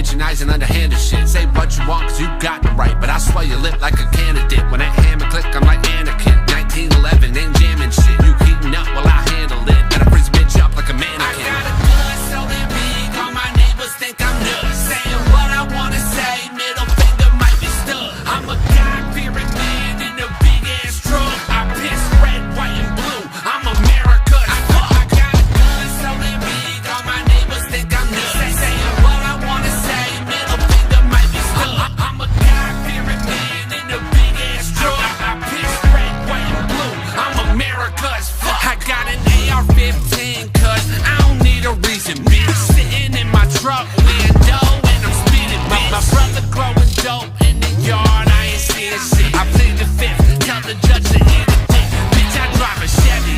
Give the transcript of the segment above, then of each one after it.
patronizing, underhanded shit. Say what you want, cause you got the right, but I swell your lip like a candidate. When that hammer click, I'm like Anakin. 1911, ain't jamming shit. You heating up while I handle it. Gotta freeze a bitch up like a mannequin. I got a gun so damn big, all my neighbors think I'm nuts. Saying what I wanna say, middle finger might be stuck. I'm a God-fearing man in a big-ass truck. I piss red, white, and blue. I'm America's fuck. I got a gun so damn big, all my neighbors think I'm nuts. Saying what I wanna say, middle finger might be stuck. I'm a God-fearing man in a big-ass truck. I piss red, white, and blue. I'm America's fuck. I got an AR-15, cause I don't need a reason, bitch. Sitting in my truck, window, and I'm speeding, bitch. My brother growing dope in the yard, I ain't seeing shit. I plead the fifth, tell the judge to eat a dick. Bitch, I drive a Chevy.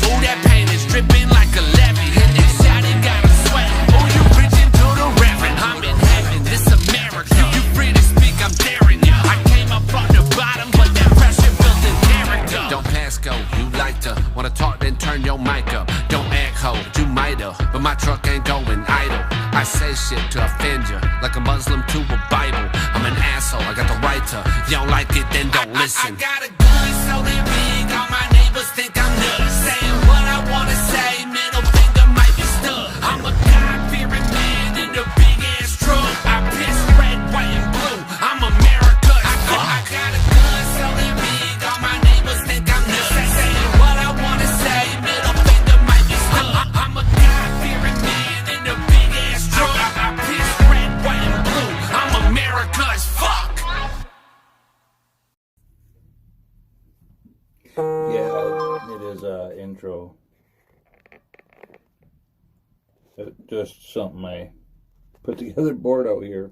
Ooh, that paint is dripping like a levee. And that shawty got a sweat. Ooh, you preaching to the reverend. I'm in heaven, this America. You free to speak, I'm daring you. I came up from the bottom, but that pressure built in character. Don't pass go, you like to wanna talk, then turn your mic up. Don't act ho, you might've, but my truck ain't going idle. I say shit to offend you, like a Muslim to a Bible. I'm an asshole, I got the right to. You don't like it, then don't listen. I got a gun so damn big, all my neighbors think I'm nuts. Saying what I wanna say, middle finger might be stuck. I'm a God-fearing man in a big-ass truck. I piss red, white, and blue. I'm America's fuck. I got a gun so damn big, all my neighbors think I'm nuts. Saying what I wanna say, middle finger might be stuck. I'm a God-fearing man in a big-ass truck. I piss red, white, and blue. I'm America's fuck. Yeah, it is intro. Just something I put together board out here.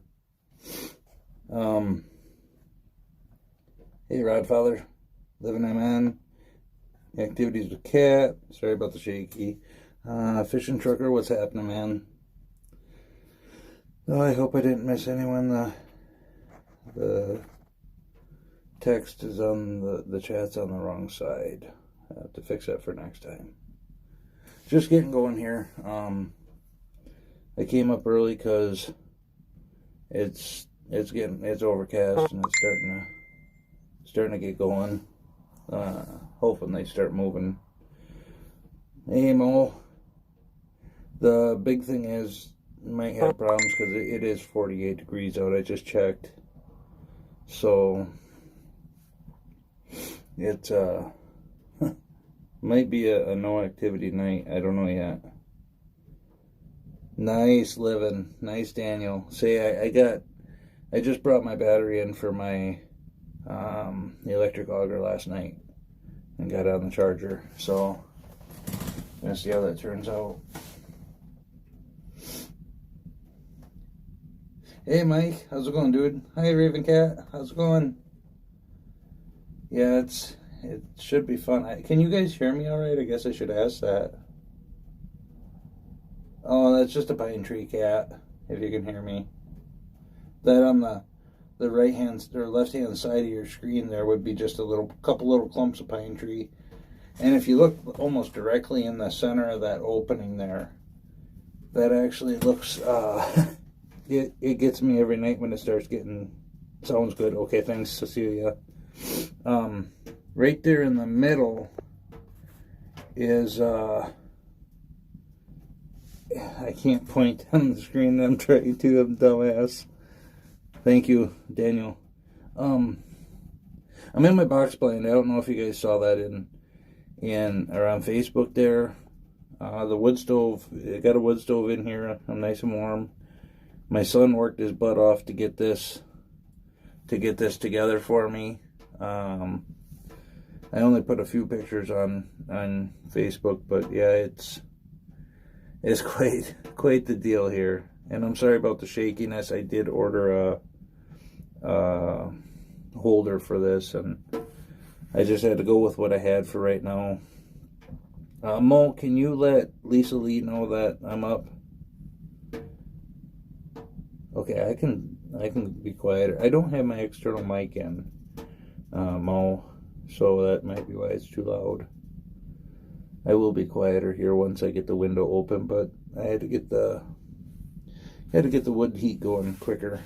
Hey Rodfather, living MN, activities with cat. Sorry about the shaky. Fishing trucker, what's happening, man? Oh, I hope I didn't miss anyone. The text is on the chat's on the wrong side. I have to fix that for next time. Just getting going here. I came up early because it's overcast and it's starting to get going. Hoping they start moving. Hey Mo, the big thing is you might have problems because it is 48 degrees out. I just checked, so it might be a no activity night. I don't know yet. Nice living, nice Daniel. Say I just brought my battery in for my electric auger last night and got it on the charger. So let's see how that turns out. Hey Mike, how's it going, dude? Hi Raven Cat, how's it going? Yeah, it should be fun. Can you guys hear me all right? I guess I should ask that. Oh, that's just a pine tree, cat. If you can hear me. That on the right hand or left hand side of your screen there would be just a couple little clumps of pine tree. And if you look almost directly in the center of that opening there, that actually looks it gets me every night when it starts getting. Sounds good. Okay, thanks, Cecilia. Right there in the middle is I can't point on the screen. I'm trying to. I'm dumbass. Thank you, Daniel. I'm in my box blind. I don't know if you guys saw that in around Facebook there. The wood stove. I got a wood stove in here. I'm nice and warm. My son worked his butt off to get this together for me. I only put a few pictures on Facebook, but yeah, it's quite the deal here. And I'm sorry about the shakiness. I did order a holder for this, and I just had to go with what I had for right now. Mo, can you let Lisa Lee know that I'm up? Okay, I can be quieter. I don't have my external mic in, Mo, so that might be why it's too loud. I will be quieter here once I get the window open, but I had to get had to get the wood heat going quicker.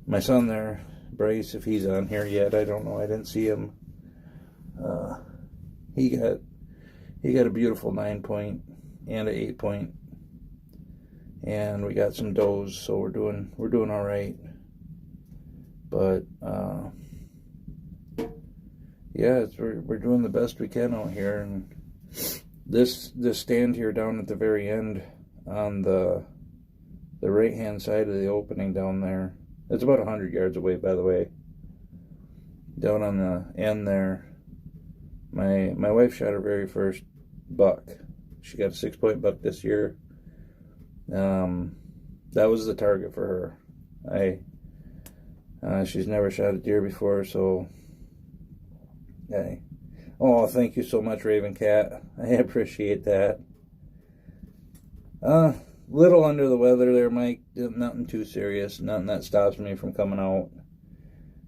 My son there, Bryce, if he's on here yet, I don't know. I didn't see him. He got a beautiful 9-point and an 8-point, and we got some does, so we're doing all right. But yeah, we're doing the best we can out here, and this stand here down at the very end on the right hand side of the opening down there. It's about 100 yards away, by the way. Down on the end there, my wife shot her very first buck. She got a 6-point buck this year. That was the target for her. She's never shot a deer before, so hey. Oh, thank you so much, Raven Cat. I appreciate that. Little under the weather there, Mike. Nothing too serious. Nothing that stops me from coming out.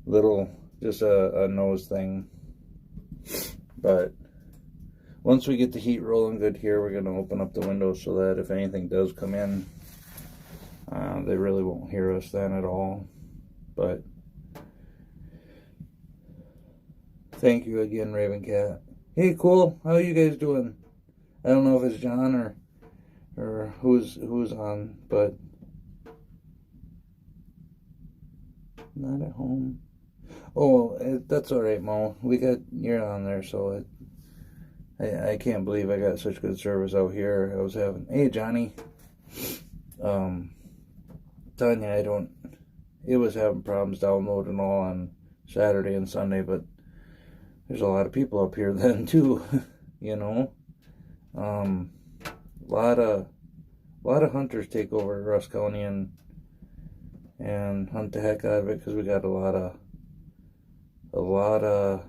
Little, just a nose thing. But once we get the heat rolling good here, we're going to open up the windows so that if anything does come in, they really won't hear us then at all. But thank you again, Raven Cat. Hey, cool. How are you guys doing? I don't know if it's John or who's on, but not at home. Oh, that's all right, Mo. You're on there, so I can't believe I got such good service out here. I was having, hey, Johnny. Tanya, it was having problems downloading all on Saturday and Sunday, but there's a lot of people up here then too, you know. A lot of hunters take over Rusk County and hunt the heck out of it because we got a lot of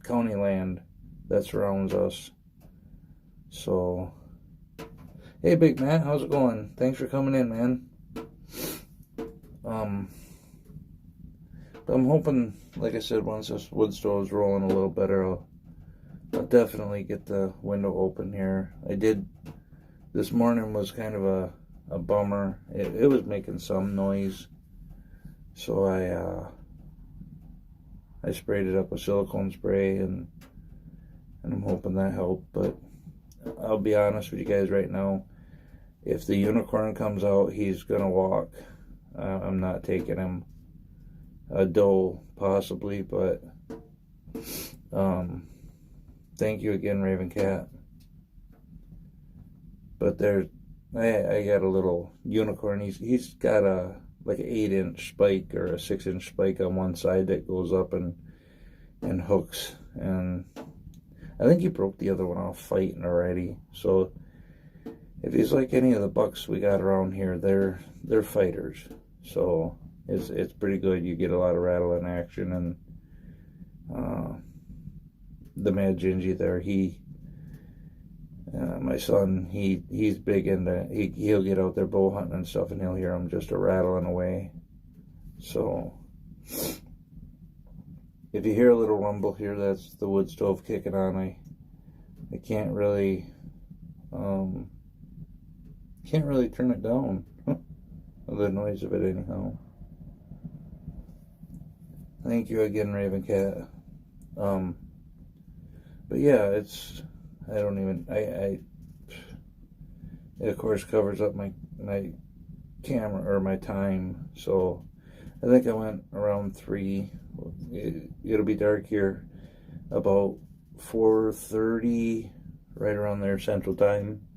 county land that surrounds us. So, hey, Big Matt, how's it going? Thanks for coming in, man. I'm hoping, like I said, once this wood stove is rolling a little better, I'll definitely get the window open here. This morning was kind of a bummer. It was making some noise, so I sprayed it up with silicone spray, and I'm hoping that helped. But I'll be honest with you guys right now, if the unicorn comes out, he's gonna walk. I'm not taking him. A doe, possibly, but thank you again, Raven Cat. But I got a little unicorn. He's got like an 8-inch spike or a 6-inch spike on one side that goes up and hooks, and I think he broke the other one off fighting already. So if he's like any of the bucks we got around here, they're fighters. So it's pretty good. You get a lot of rattling action, and the Mad Gingy there, my son, he's big into, he'll get out there bow hunting and stuff, and he'll hear them just rattling away. So if you hear a little rumble here, that's the wood stove kicking on. I can't really turn it down. The noise of it anyhow. Thank you again, Raven Cat. But yeah, it of course covers up my camera or my time. So I think I went around 3. It'll be dark here about 4:30, right around there Central Time,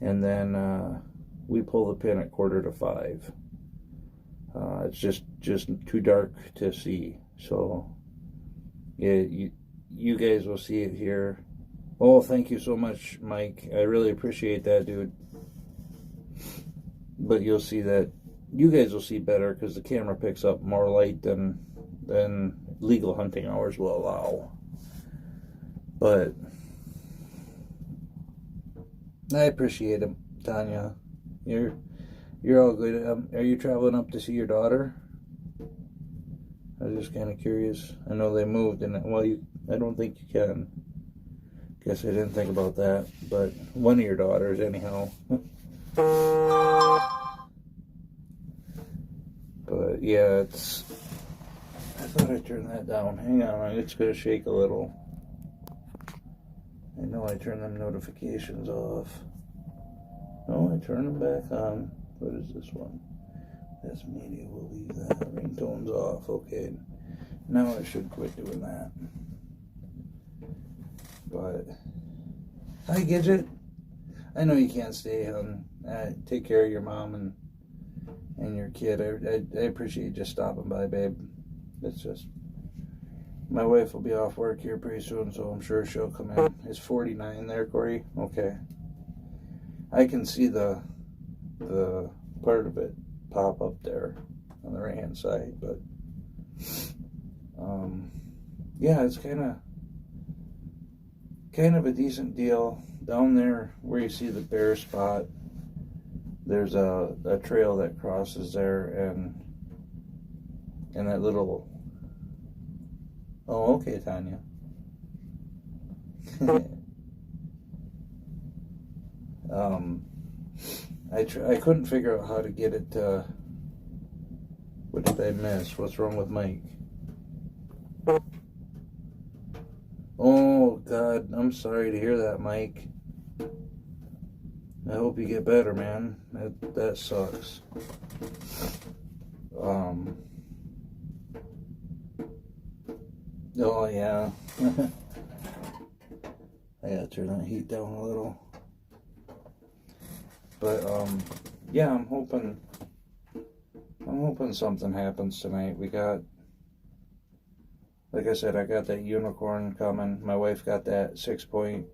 and then we pull the pin at 4:45. It's just too dark to see. So yeah, you guys will see it here. Oh, thank you so much, Mike. I really appreciate that, dude. But you'll see that, you guys will see better because the camera picks up more light than legal hunting hours will allow. But I appreciate it, Tanya. You're all good. Are you traveling up to see your daughter? I was just kind of curious. I know they moved, and well, I don't think you can Guess I didn't think about that, but one of your daughters, anyhow. But yeah, it's. I thought I turned that down. Hang on, it's gonna shake a little. I know I turned them notifications off. Oh, I turned them back on. What is this one? That's media. We'll leave that. Ringtone's off. Okay. Now I should quit doing that. But hi, Gidget. I know you can't stay on. Take care of your mom and your kid. I appreciate you just stopping by, babe. It's just my wife will be off work here pretty soon, so I'm sure she'll come in. Is 49 there, Corey? Okay. I can see the part of it pop up there on the right hand side, but yeah, it's kind of a decent deal. Down there where you see the bare spot, there's a trail that crosses there, and that little. Oh, okay, Tanya. I couldn't figure out how to get it. What did I miss? What's wrong with Mike? Oh God, I'm sorry to hear that, Mike. I hope you get better, man. That sucks. Oh yeah. I gotta turn that heat down a little. But yeah, I'm hoping something happens tonight. We got, like I said, I got that unicorn coming. My wife got that 6-point.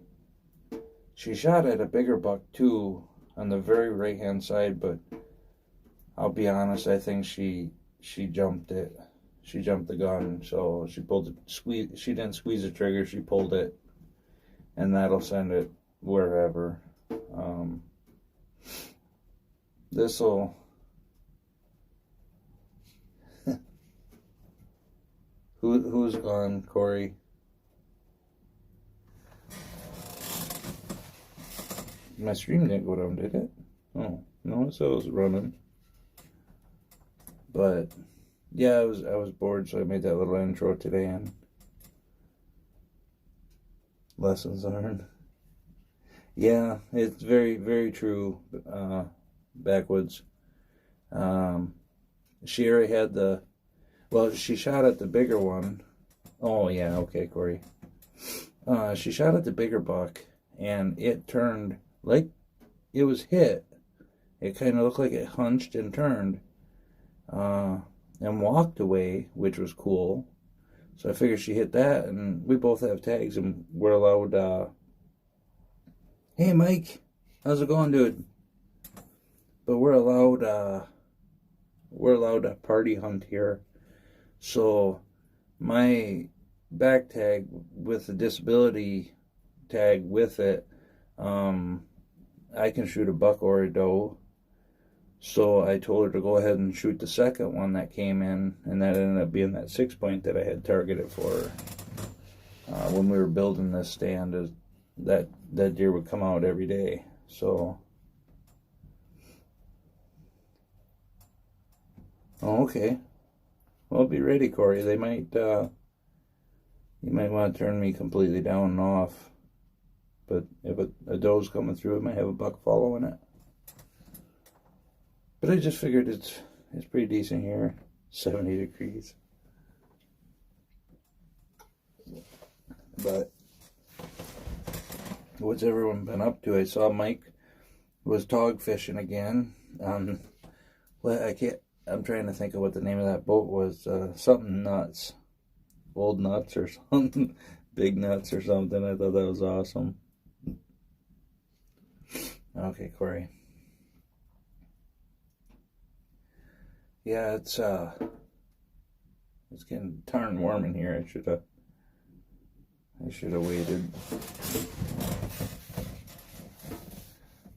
She shot at a bigger buck too on the very right hand side, but I'll be honest, I think she jumped it. She jumped the gun, so she pulled it. She didn't squeeze the trigger. She pulled it, and that'll send it wherever. This'll. Who's gone, Corey? My stream didn't go down, did it? Oh no, so it was running. But yeah, I was bored, so I made that little intro today and lessons learned. Yeah, it's very, very true. Backwoods. She already had the. Well, she shot at the bigger one. Oh yeah, okay, Corey. She shot at the bigger buck, and it turned like it was hit. It kind of looked like it hunched and turned, and walked away, which was cool. So I figured she hit that, and we both have tags, and we're allowed. Hey, Mike, how's it going, dude? But we're allowed a party hunt here. So my back tag with the disability tag with it, I can shoot a buck or a doe. So I told her to go ahead and shoot the second one that came in, and that ended up being that 6-point that I had targeted for her. When we were building this stand, that deer would come out every day. So, oh, okay. Well, be ready, Corey. They might, you might want to turn me completely down and off. But if a doe's coming through, it might have a buck following it. But I just figured it's pretty decent here. 70 degrees. But what's everyone been up to? I saw Mike was tog fishing again. Well, I'm trying to think of what the name of that boat was. Something Nuts. Old Nuts or something. Big Nuts or something. I thought that was awesome. Okay, Corey. Yeah, it's getting darn warm in here. I should have waited.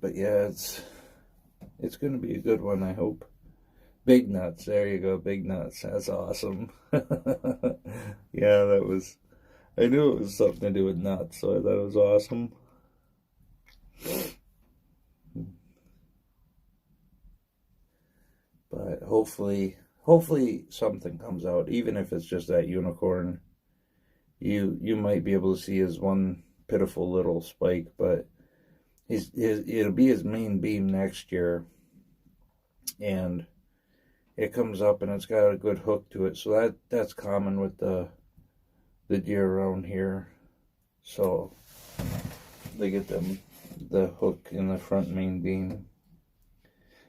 But yeah, it's gonna be a good one, I hope. Big Nuts, there you go, Big Nuts. That's awesome. Yeah, I knew it was something to do with nuts, so I thought it was awesome. But hopefully something comes out, even if it's just that unicorn. You might be able to see his one pitiful little spike, but it'll be his main beam next year, and it comes up and it's got a good hook to it. So that's common with the deer around here. So they get the hook in the front main beam.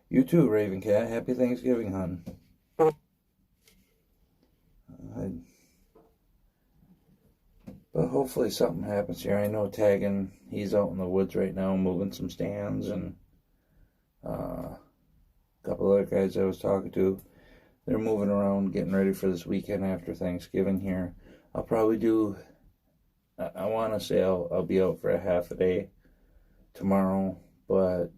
You too, Raven Cat. Happy Thanksgiving, hon. But hopefully something happens here. I know Tagging, he's out in the woods right now moving some stands, and a couple other guys I was talking to, they're moving around, getting ready for this weekend after Thanksgiving here. I'll probably do, I want to say I'll be out for a half a day tomorrow, but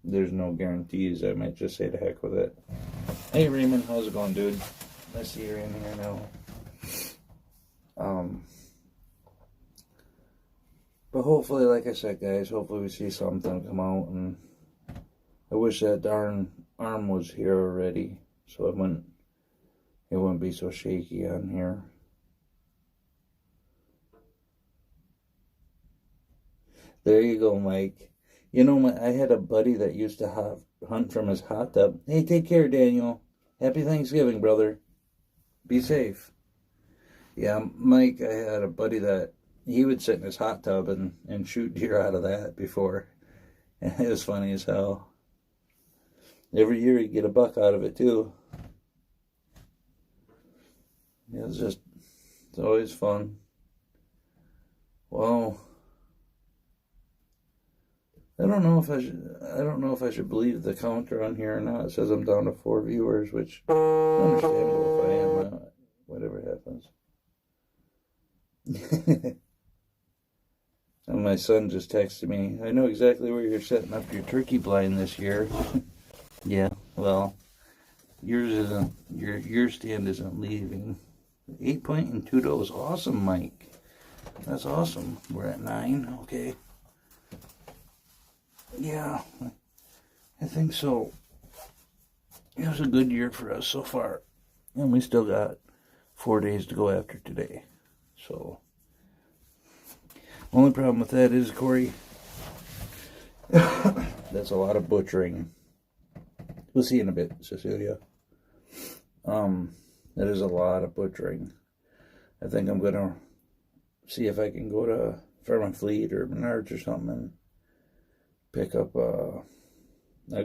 there's no guarantees. I might just say to heck with it. Hey Raymond, how's it going, dude? I see you're in here now. But hopefully, like I said, guys, hopefully we see something come out, and I wish that darn arm was here already, so it wouldn't be so shaky on here. There you go, Mike. You know, I had a buddy that used to hunt from his hot tub. Hey, take care, Daniel. Happy Thanksgiving, brother. Be safe. Yeah, Mike, I had a buddy that he would sit in his hot tub and shoot deer out of that before. And it was funny as hell. Every year he'd get a buck out of it, too. It's always fun. Well, I don't know if I should believe the counter on here or not. It says I'm down to 4 viewers, which understandable if I am. Whatever happens. And my son just texted me, I know exactly where you're setting up your turkey blind this year. Yeah, well, yours isn't, your stand isn't leaving. 8 point and 2 does. Awesome, Mike. That's awesome. We're at 9. Okay. Yeah, I think so. It was a good year for us so far. And we still got 4 days to go after today. So, only problem with that is, Corey, that's a lot of butchering. We'll see in a bit, Cecilia. That is a lot of butchering. I think I'm going to see if I can go to Fairmont Fleet or Menards or something and pick up a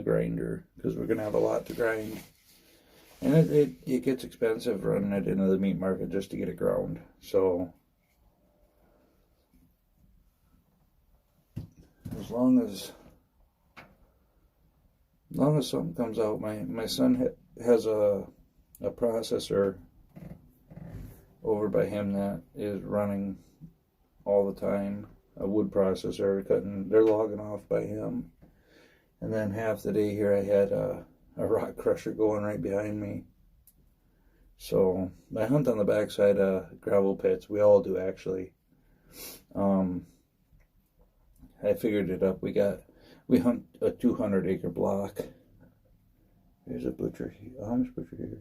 grinder, because we're going to have a lot to grind. And it gets expensive running it into the meat market just to get it ground. So, as long as something comes out, my son has a processor over by him that is running all the time, a wood processor, they're logging off by him. And then half the day here I had a rock crusher going right behind me. So I hunt on the backside of gravel pits. We all do, actually. I figured it up. We hunt a 200-acre block. There's a butcher here. How much butcher here?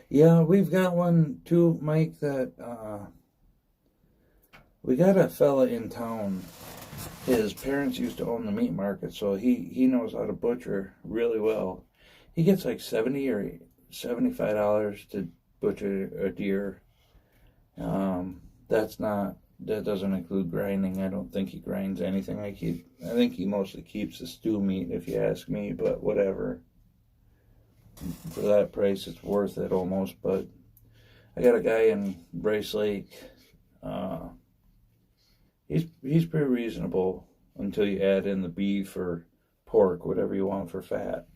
Yeah, we've got one too, Mike, that we got a fella in town. His parents used to own the meat market, so he knows how to butcher really well. He gets like $70 or $75 to butcher a deer. That doesn't include grinding. I don't think he grinds anything. I think he mostly keeps the stew meat, if you ask me, but whatever. For that price, it's worth it almost. But I got a guy in Bryce Lake. He's pretty reasonable until you add in the beef or pork, whatever you want for fat.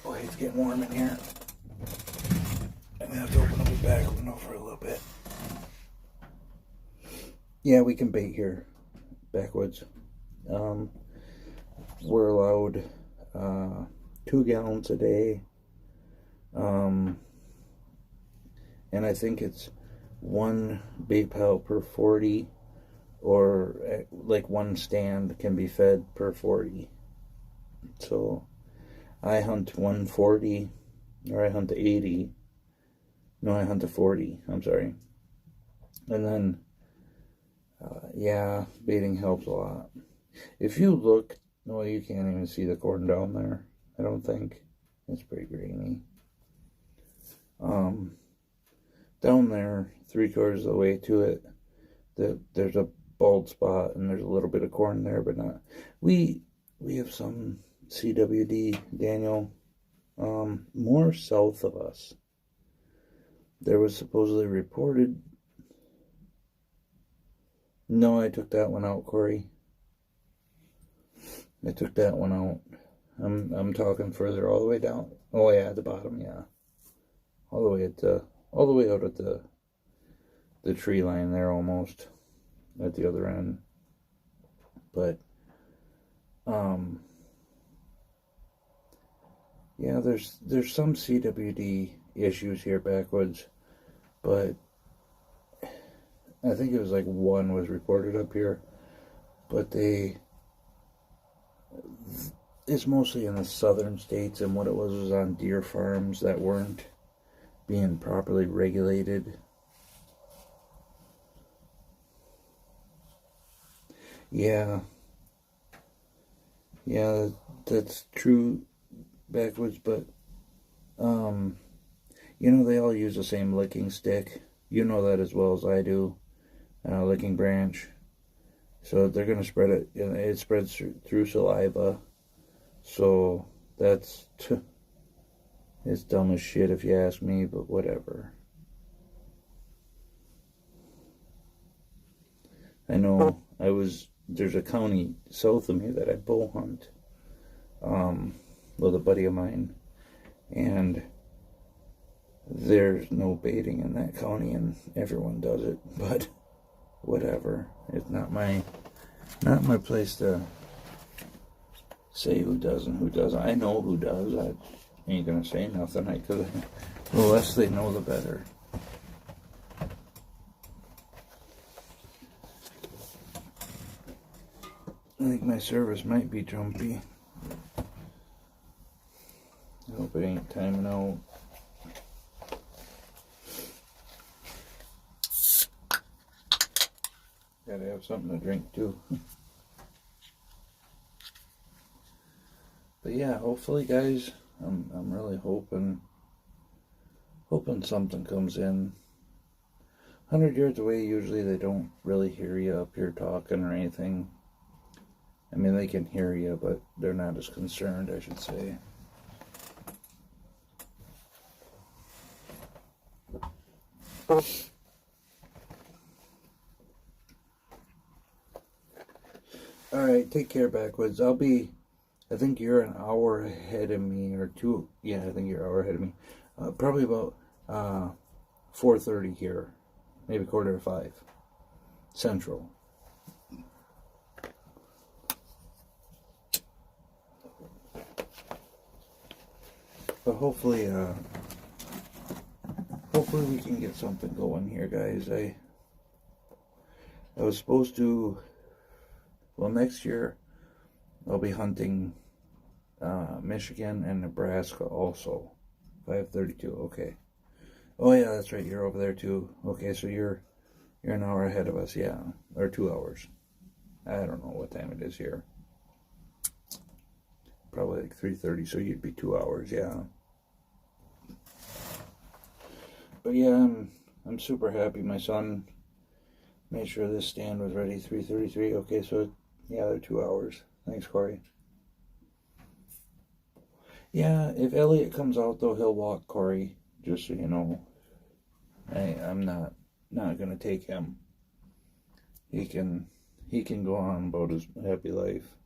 Boy, it's getting warm in here. I'm gonna have to open up the back window for a little bit. Yeah, we can bait here, backwoods. We're allowed 2 gallons a day. And I think it's 1 bait pile per 40, or like 1 stand can be fed per 40. So I hunt 140, or I hunt 80. No, I hunt a 40. I'm sorry. And then, yeah, baiting helps a lot. If you look, no, you can't even see the corn down there. I don't think. It's pretty grainy. Down there, 3/4 of the way to it, there's a bald spot, and there's a little bit of corn there, but not. We have some CWD, Daniel, more south of us. There was supposedly reported. No, I took that one out, Corey. I took that one out. I'm talking further, all the way down. Oh yeah, at the bottom, yeah. All the way out at the tree line there, almost at the other end. But yeah, there's some CWD issues here backwoods, but I think it was like 1 was reported up here, but it's mostly in the southern states, and what it was on deer farms that weren't being properly regulated. Yeah, that's true, backwoods, but you know, they all use the same licking stick. You know that as well as I do. Licking branch. So they're going to spread it. It spreads through saliva. So it's dumb as shit if you ask me, but whatever. I know there's a county south of me that I bow hunt with a buddy of mine, and there's no baiting in that county, and everyone does it, but whatever. It's not my place to say who does and who doesn't. I know who does. I ain't gonna say nothing. The less they know, the better. I think my service might be jumpy. I hope it ain't timing out. Gotta have something to drink too. But yeah, hopefully, guys, I'm really hoping something comes in. 100 yards away, usually they don't really hear you up here talking or anything. I mean, they can hear you, but they're not as concerned, I should say. Alright, take care, backwoods. I think you're an hour ahead of me, or 2. Yeah, I think you're an hour ahead of me. Probably about 4:30 here, maybe 4:45 Central. But hopefully we can get something going here, guys. I was supposed to. Well, next year I'll be hunting Michigan and Nebraska also. 5:32. Okay. Oh yeah, that's right. You're over there too. Okay, so you're an hour ahead of us. Yeah, or 2 hours. I don't know what time it is here. Probably like 3:30. So you'd be 2 hours. Yeah. But yeah, I'm super happy. My son made sure this stand was ready. 3:33. Okay, so yeah, they're 2 hours. Thanks, Corey. Yeah, if Elliot comes out though, he'll walk Corey. Just so you know, I'm not gonna take him. He can go on about his happy life.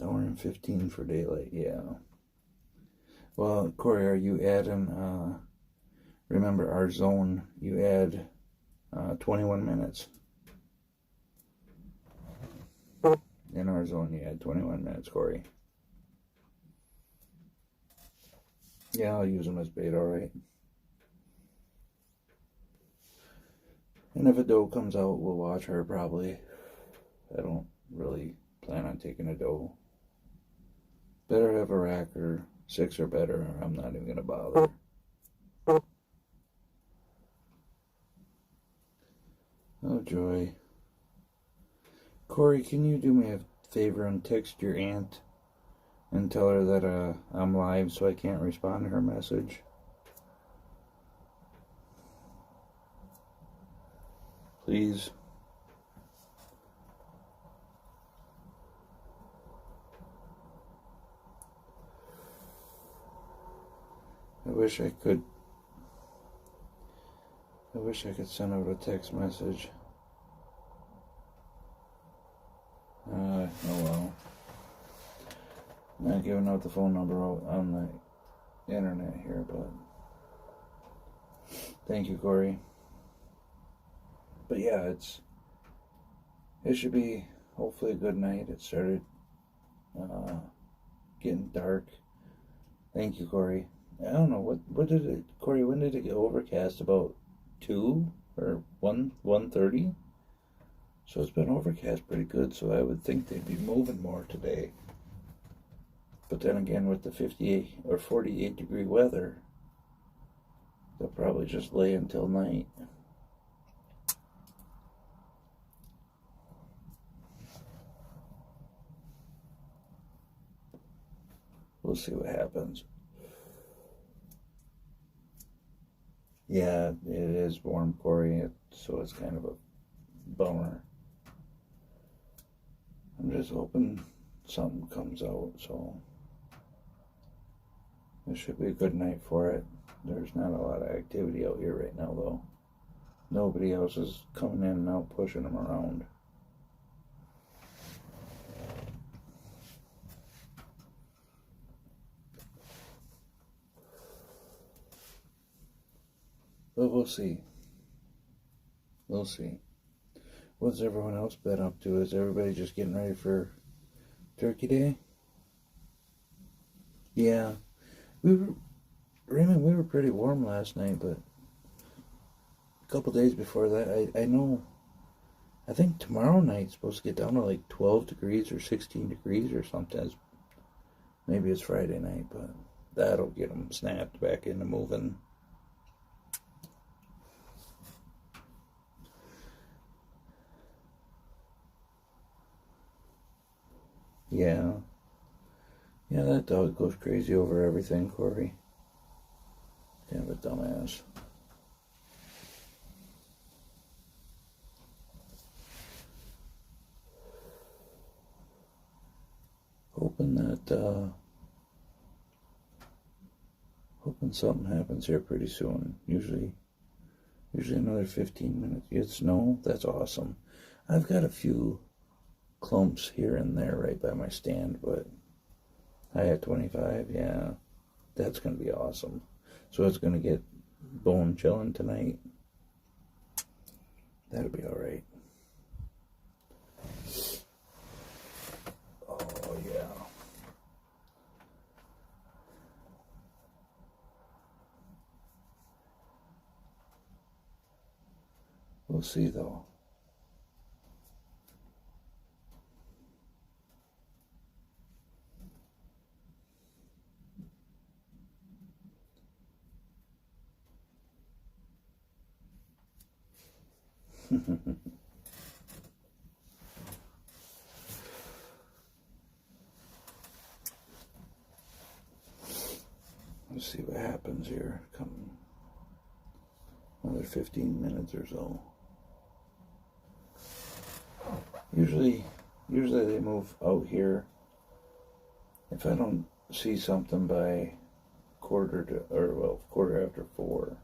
Hour and 15 for daylight. Yeah. Well, Corey, are you adding? Remember our zone. You add 21 minutes. In our zone, you had 21 minutes, Corey. Yeah, I'll use them as bait, alright. And if a doe comes out, we'll watch her probably. I don't really plan on taking a doe. Better have a rack or 6 or better, or I'm not even going to bother. Oh, joy. Corey, can you do me a favor and text your aunt and tell her that I'm live so I can't respond to her message? Please. I wish I could send out a text message. Oh well. I'm not giving out the phone number on the internet here, but thank you, Corey. But yeah, it should be hopefully a good night. It started getting dark. Thank you, Corey. I don't know what did it, Corey? When did it get overcast? About 2 or 1:30. So it's been overcast pretty good. So I would think they'd be moving more today. But then again, with the 58 or 48 degree weather, they'll probably just lay until night. We'll see what happens. Yeah, it is warm, Corey, so it's kind of a bummer. I'm just hoping something comes out, so it should be a good night for it. There's not a lot of activity out here right now, though. Nobody else is coming in and out pushing them around. But we'll see. We'll see. What's everyone else been up to? Is everybody just getting ready for Turkey Day? Yeah. Raymond, we were pretty warm last night, but a couple days before that, I think tomorrow night's supposed to get down to like 12 degrees or 16 degrees or something. Maybe it's Friday night, but that'll get them snapped back into moving. Yeah. Yeah, that dog goes crazy over everything, Corey. Kind of a dumbass. Hoping something happens here pretty soon. Usually another 15 minutes. You get snow? That's awesome. I've got a few clumps here and there right by my stand, but I had 25, yeah, that's going to be awesome. So it's going to get bone chilling tonight. That'll be alright. Oh, yeah. We'll see, though. Let's see what happens here. Come another 15 minutes or so. Usually they move out here. If I don't see something by quarter after 4,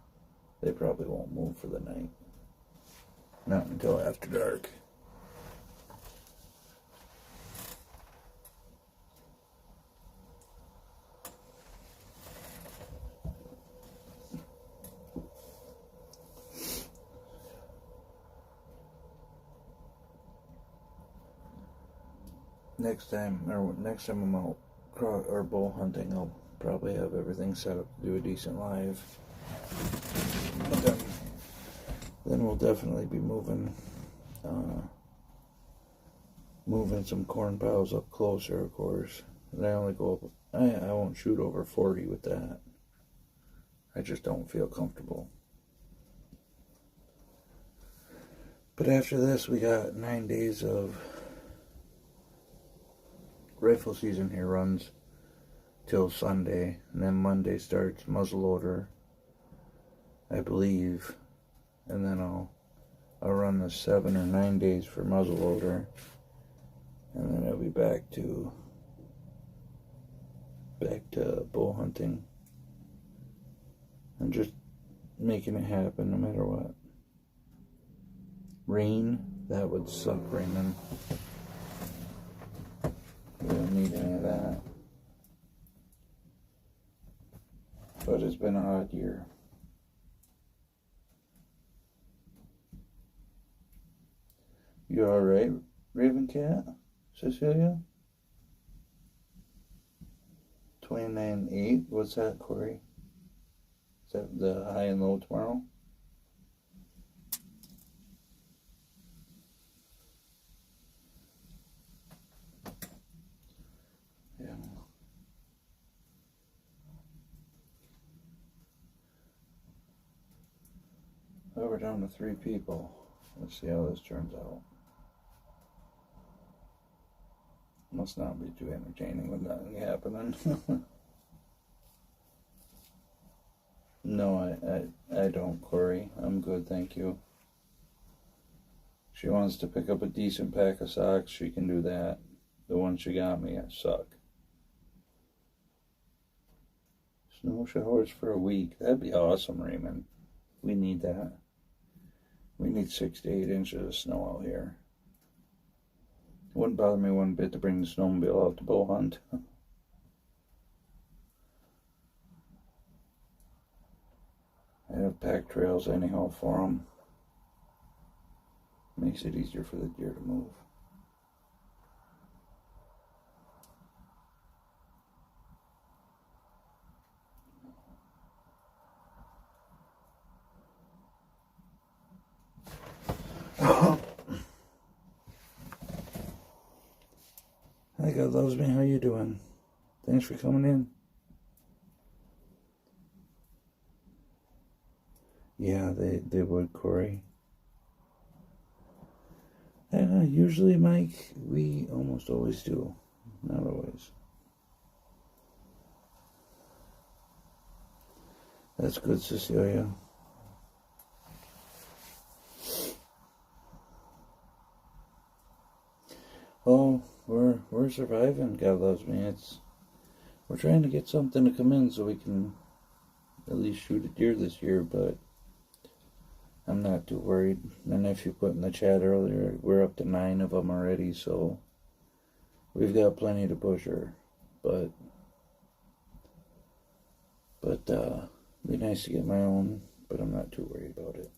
they probably won't move for the night. Not until after dark. next time I'm out or bow hunting, I'll probably have everything set up to do a decent live. But then we'll definitely be moving some corn piles up closer, of course. And I only go up, I won't shoot over 40 with that. I just don't feel comfortable. But after this, we got 9 days of rifle season here. Runs till Sunday, and then Monday starts muzzleloader, I believe, and then I'll run the 7 or 9 days for muzzleloader, and then I'll be back to bow hunting and just making it happen no matter what. Rain, that would suck, Raymond. We don't need any of that. But it's been an odd year. You alright, Raven Cat? Cecilia? 29.8. What's that, Corey? Is that the high and low tomorrow? Yeah. Well, we're down to 3 people. Let's see how this turns out. Must not be too entertaining with nothing happening. No, I don't, Corey. I'm good, thank you. She wants to pick up a decent pack of socks, she can do that. The ones she got me suck. Snow showers for a week. That'd be awesome, Raymond. We need that. We need 6 to 8 inches of snow out here. It wouldn't bother me one bit to bring the snowmobile out to bow hunt. I have packed trails anyhow for them. Makes it easier for the deer to move. Hi, God loves me. How you doing? Thanks for coming in. Yeah, they would, Corey. Usually, Mike, we almost always do. Not always. That's good, Cecilia. Oh, we're surviving. God loves me. We're trying to get something to come in so we can at least shoot a deer this year, but I'm not too worried. My nephew put in the chat earlier, we're up to 9 of them already, so we've got plenty to push her. But it'd be nice to get my own, but I'm not too worried about it.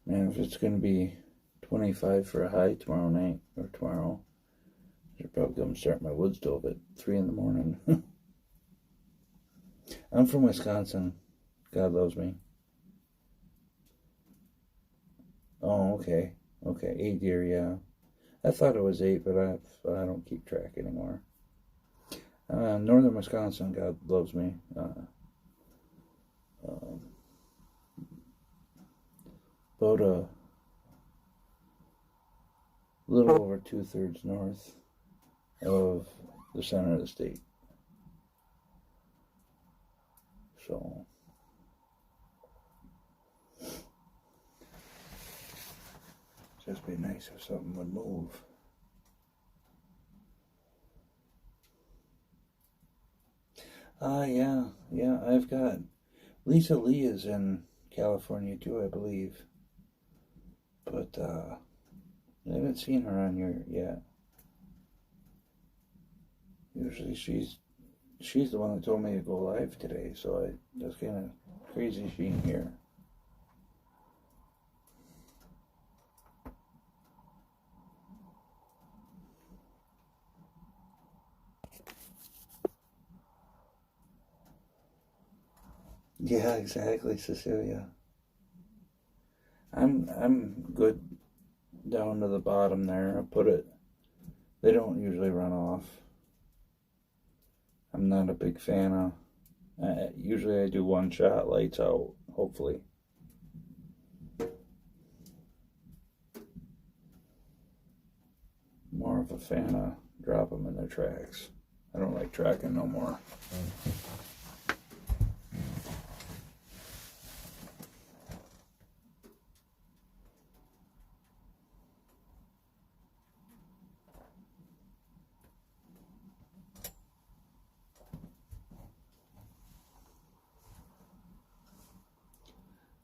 Man, if it's going to be 25 for a high tomorrow night, or tomorrow, I should probably come start my wood stove at 3 in the morning. I'm from Wisconsin. God loves me. Oh, okay. Okay, 8 deer, yeah. I thought it was 8, but I don't keep track anymore. Northern Wisconsin, God loves me. About a little over 2/3 north of the center of the state. So just be nice if something would move. Yeah, I've got Lisa Lee is in California too, I believe. But I haven't seen her on here yet. Usually she's the one that told me to go live today, so that's kind of crazy she ain't here. Yeah, exactly, Cecilia. I'm good down to the bottom there. I put it. They don't usually run off. I'm not a big fan of. Usually I do one shot, lights out. Hopefully. More of a fan of drop them in their tracks. I don't like tracking no more.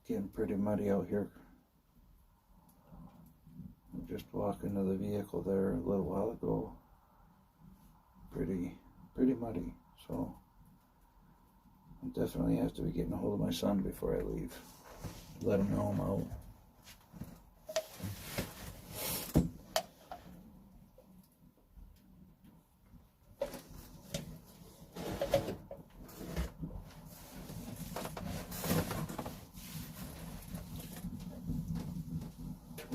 Getting pretty muddy out here. I just walked into the vehicle there a little while ago. Pretty muddy. So I definitely have to be getting a hold of my son before I leave. Let him know I'm out.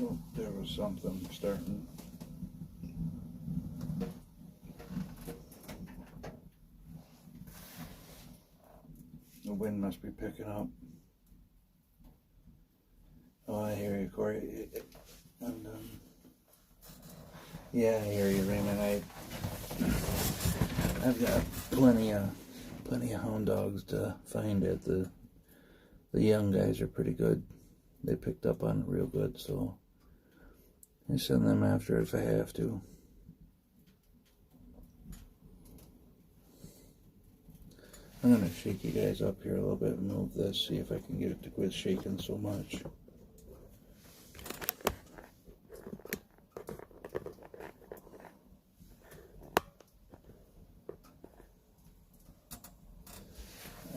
Oh, there was something starting. The wind must be picking up. Oh, I hear you, Corey. And yeah, I hear you, Raymond. I've got plenty of hound dogs to find at the young guys are pretty good. They picked up on it real good, so I send them after if I have to. I'm going to shake you guys up here a little bit and move this, see if I can get it to quit shaking so much.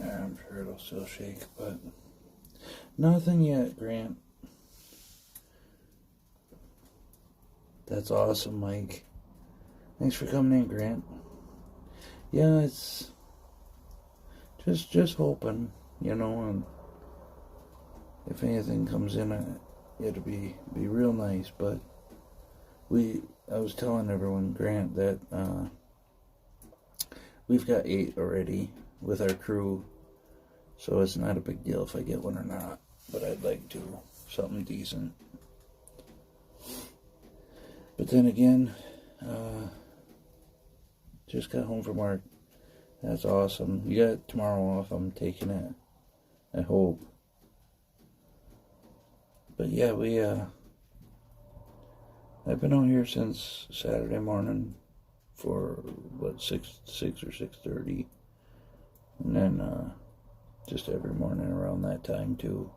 I'm sure it'll still shake, but nothing yet, Grant. That's awesome, Mike. Thanks for coming in, Grant. Yeah, it's just hoping, and if anything comes in, it'll be real nice. But I was telling everyone, Grant, that we've got 8 already with our crew, so it's not a big deal if I get one or not. But I'd like to something decent. But then again, just got home from work. That's awesome. You got tomorrow off. I'm taking it. I hope. But yeah, I've been out here since Saturday morning for 6 or 6:30, and then just every morning around that time too.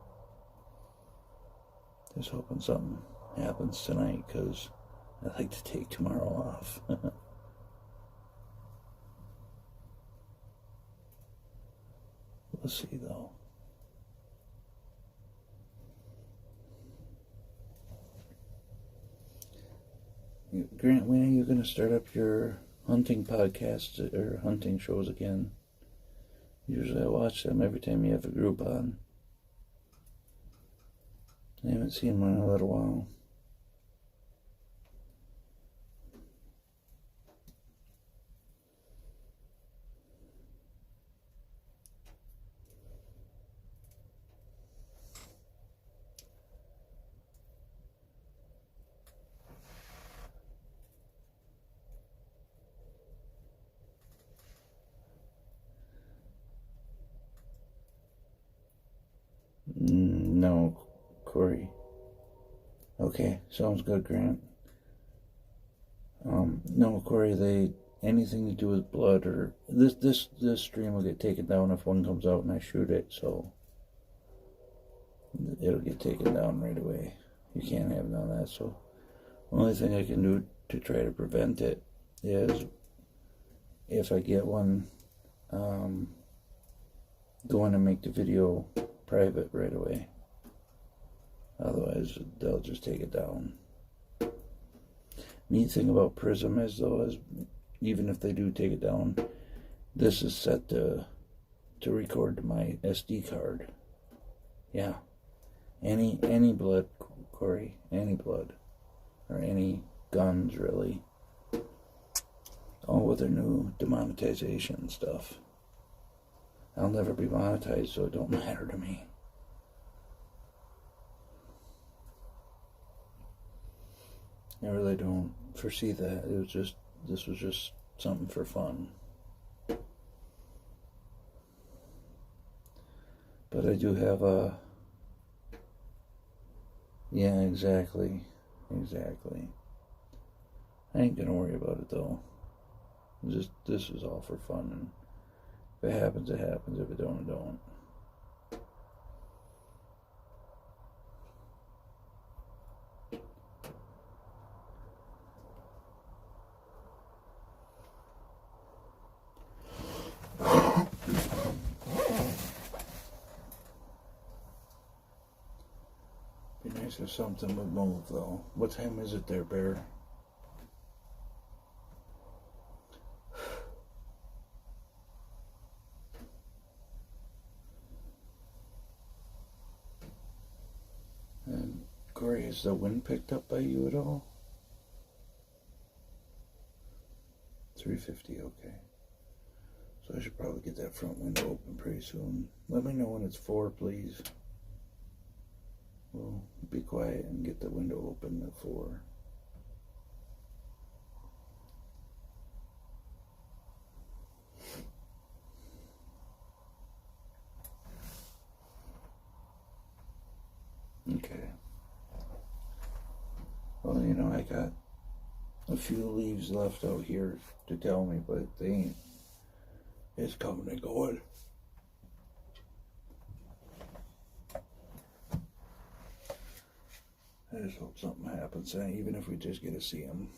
Just hoping something happens tonight, because I'd like to take tomorrow off. We'll see, though. Grant, when are you going to start up your hunting podcasts or hunting shows again? Usually I watch them every time you have a group on. I haven't seen one in a little while. No, Corey. Okay, sounds good, Grant. No, Corey, anything to do with blood or this stream will get taken down if one comes out and I shoot it, so it'll get taken down right away. You can't have none of that, so the only thing I can do to try to prevent it is if I get one, go in and make the video private right away. Otherwise, they'll just take it down. Neat thing about Prism is, though, is even if they do take it down, this is set to to record to my SD card. Yeah. Any blood, Corey. Any blood. Or any guns, really. All with their new demonetization stuff. I'll never be monetized, so it don't matter to me. I really don't foresee that. This was just something for fun. But I do have a... Yeah, exactly. I ain't gonna worry about it, though. This is all for fun, and if it happens, it happens. If it don't, it don't. Be nice if something would move, though. What time is it there, Bear? And Corey, has the wind picked up by you at all? 3:50, okay. So I should probably get that front window open pretty soon. Let me know when it's 4, please. We'll be quiet and get the window open at 4. Okay. Well, you know, I got a few leaves left out here to tell me, but they ain't. It's coming and going. I just hope something happens, even if we just get to see them.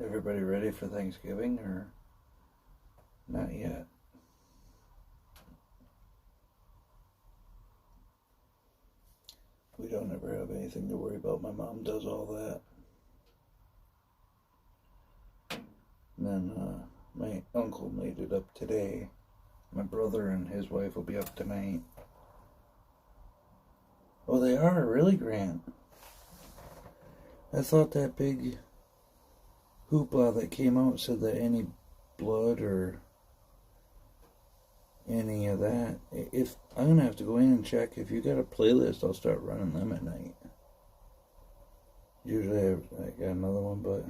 Everybody ready for Thanksgiving, or not yet? We don't ever have anything to worry about. My mom does all that. And then my uncle made it up today. My brother and his wife will be up tonight. Oh, they are? Really, Grant? I thought that big hoopla that came out said that any blood or any of that, if I'm gonna have to go in and check. If you got a playlist, I'll start running them at night. Usually I got another one, but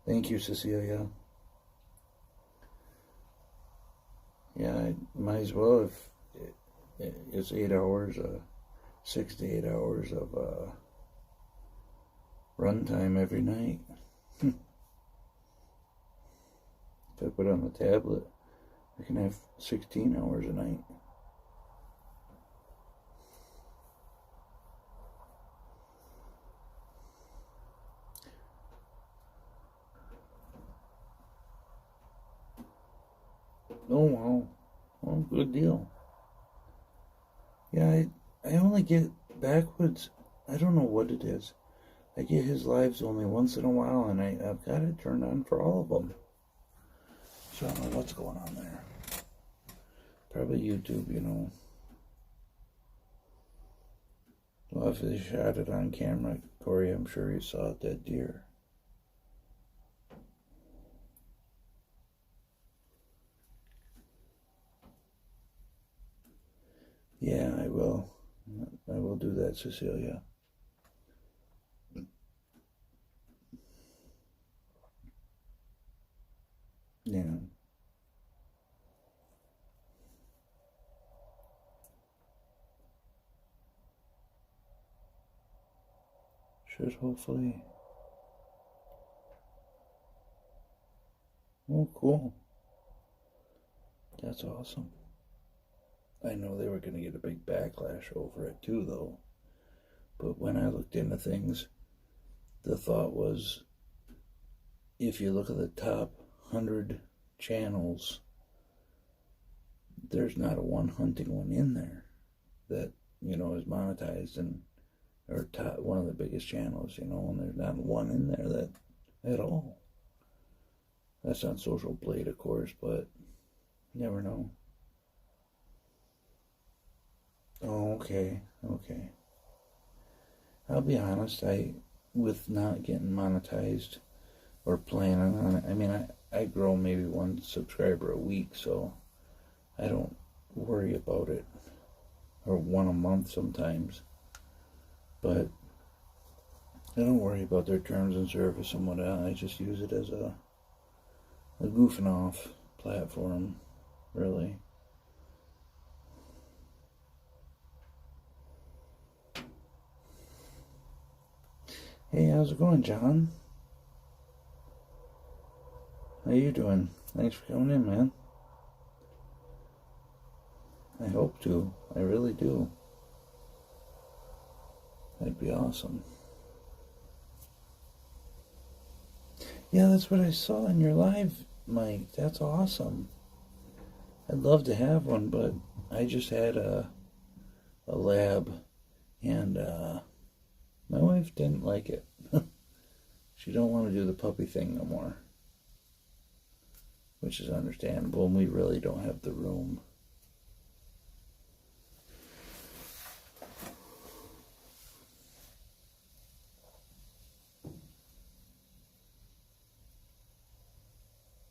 thank you, Cecilia. Yeah, I might as well. If it's 8 hours, 6 to 8 hours of runtime every night. If I put it on the tablet, I can have 16 hours a night. Oh, wow. Well, good deal. Yeah, I only get Backwoods. I don't know what it is. I get his lives only once in a while, and I've got it turned on for all of them. So I don't know what's going on there. Probably YouTube, you know. Well, if they shot it on camera, Corey, I'm sure he saw a dead deer. Yeah, I will. I will do that, Cecilia. Yeah. Should hopefully. Oh, cool. That's awesome. I know they were going to get a big backlash over it too, though. But when I looked into things, the thought was, if you look at the top 100 channels, there's not a one hunting one in there that, is monetized and or top, one of the biggest channels, and there's not one in there that at all. That's not Social Blade, of course, but you never know. Oh, okay. I'll be honest, with not getting monetized or planning on it, I mean, I grow maybe one subscriber a week, so I don't worry about it, or one a month sometimes, but I don't worry about their terms and service and whatnot. I just use it as a goofing off platform, really. Hey, how's it going, John? How you doing? Thanks for coming in, man. I hope to. I really do. That'd be awesome. Yeah, that's what I saw in your live, Mike. That's awesome. I'd love to have one, but I just had a lab, and my wife didn't like it. She don't want to do the puppy thing no more, which is understandable, and we really don't have the room.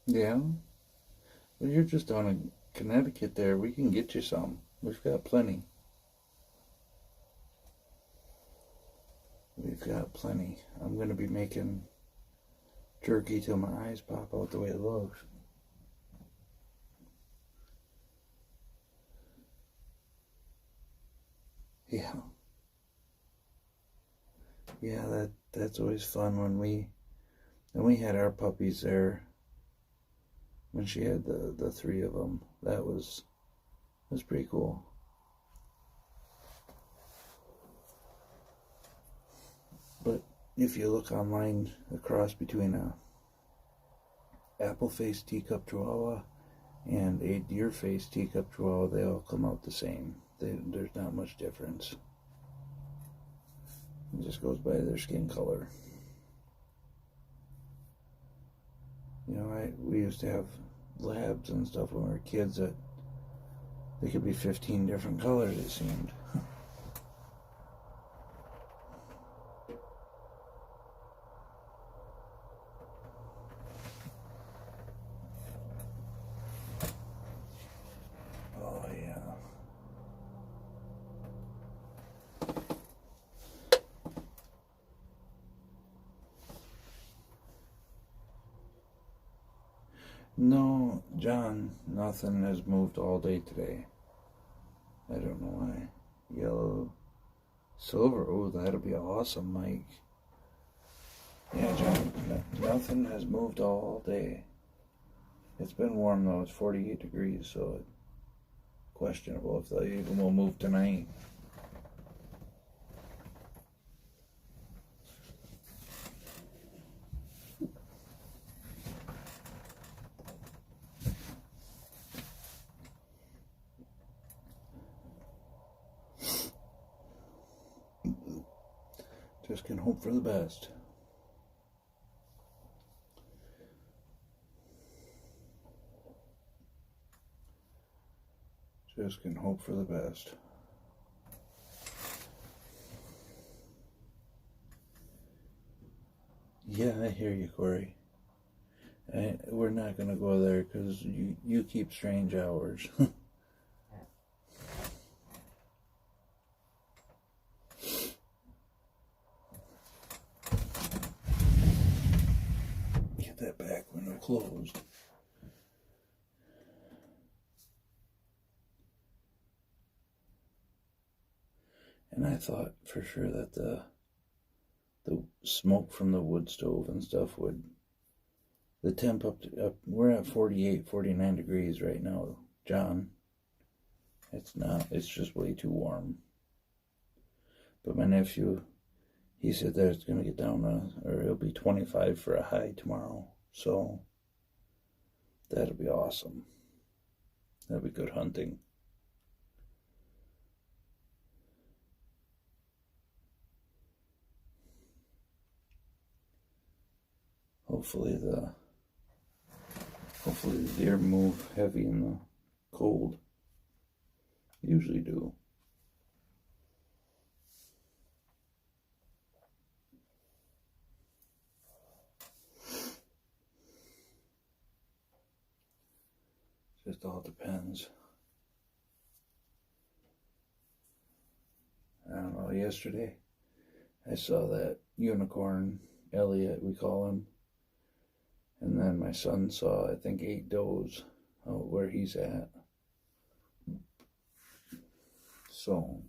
Yeah? Well, you're just down in Connecticut there. We can get you some. We've got plenty. We've got plenty. I'm going to be making jerky till my eyes pop out the way it looks. Yeah. Yeah, that's always fun when we had our puppies there. When she had the three of them, that was pretty cool. But if you look online, a cross between a apple-faced teacup chihuahua and a deer-faced teacup chihuahua, they all come out the same. There's not much difference. It just goes by their skin color. We used to have labs and stuff when we were kids that they could be 15 different colors, it seemed. Oh, yeah. No, John, nothing has moved all day today. I don't know why. Yellow, silver, oh, that'll be awesome, Mike. Yeah, John, nothing has moved all day. It's been warm, though. It's 48 degrees, so it's questionable if they even will move tonight. Just can hope for the best. Just can hope for the best. Yeah, I hear you, Corey. We're not going to go there because you keep strange hours. Get that back window closed. And I thought for sure that the smoke from the wood stove and stuff would, the temp up, we're at 48, 49 degrees right now, John. It's not. It's just way too warm. But my nephew, he said that it's going to get down to, or it'll be 25 for a high tomorrow. So that'll be awesome. That'll be good hunting. Hopefully the deer move heavy in the cold. Usually do. Just all depends. I don't know, yesterday I saw that unicorn, Elliot we call him, and then my son saw I think 8 does out where he's at. So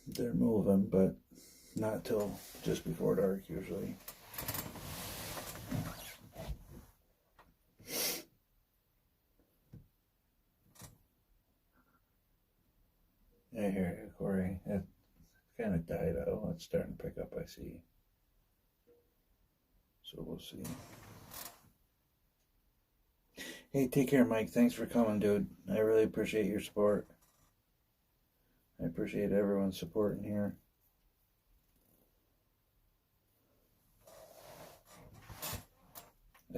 they're moving, but not till just before dark usually. I hear you, Corey. It kind of died out. It's starting to pick up, I see. So we'll see. Hey, take care, Mike. Thanks for coming, dude. I really appreciate your support. I appreciate everyone's support in here.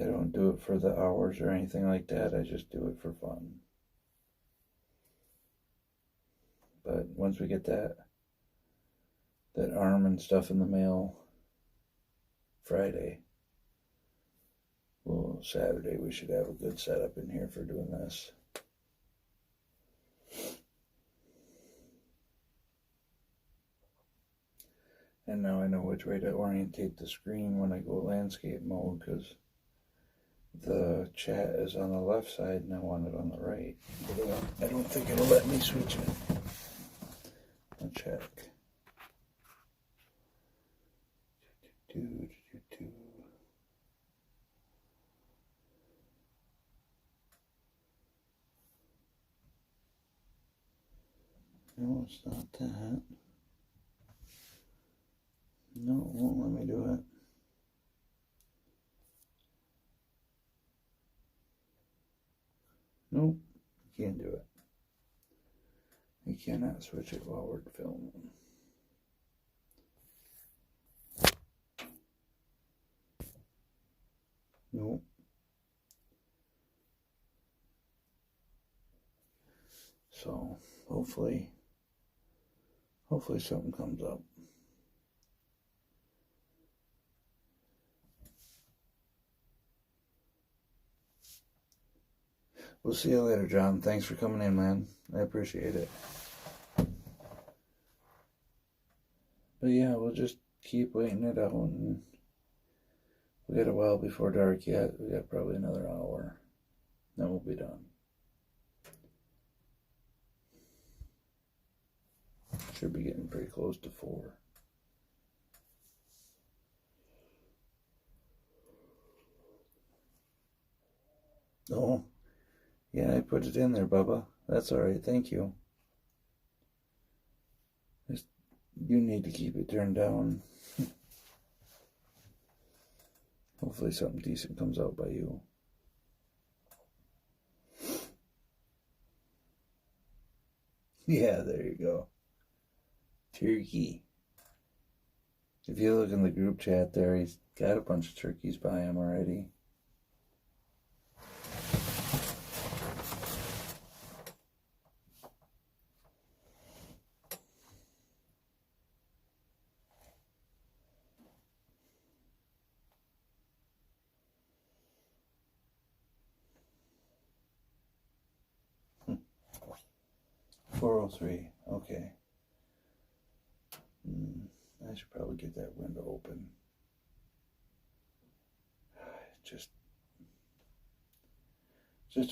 I don't do it for the hours or anything like that. I just do it for fun. But once we get that arm and stuff in the mail Friday, well, Saturday we should have a good setup in here for doing this. And now I know which way to orientate the screen when I go landscape mode, because the chat is on the left side and I want it on the right. But I don't think it'll let me switch it. I'll check. No, it's not that. No, it won't let me do it. Nope, you can't do it. You cannot switch it while we're filming. Nope. So hopefully something comes up. We'll see you later, John. Thanks for coming in, man. I appreciate it. But yeah, we'll just keep waiting it out. And we got a while before dark yet. We got probably another hour. Then we'll be done. Should be getting pretty close to 4. Oh, yeah, I put it in there, Bubba. That's alright, thank you. You need to keep it turned down. Hopefully something decent comes out by you. Yeah, there you go. Turkey. If you look in the group chat there, he's got a bunch of turkeys by him already. $403, okay. I should probably get that window open. Just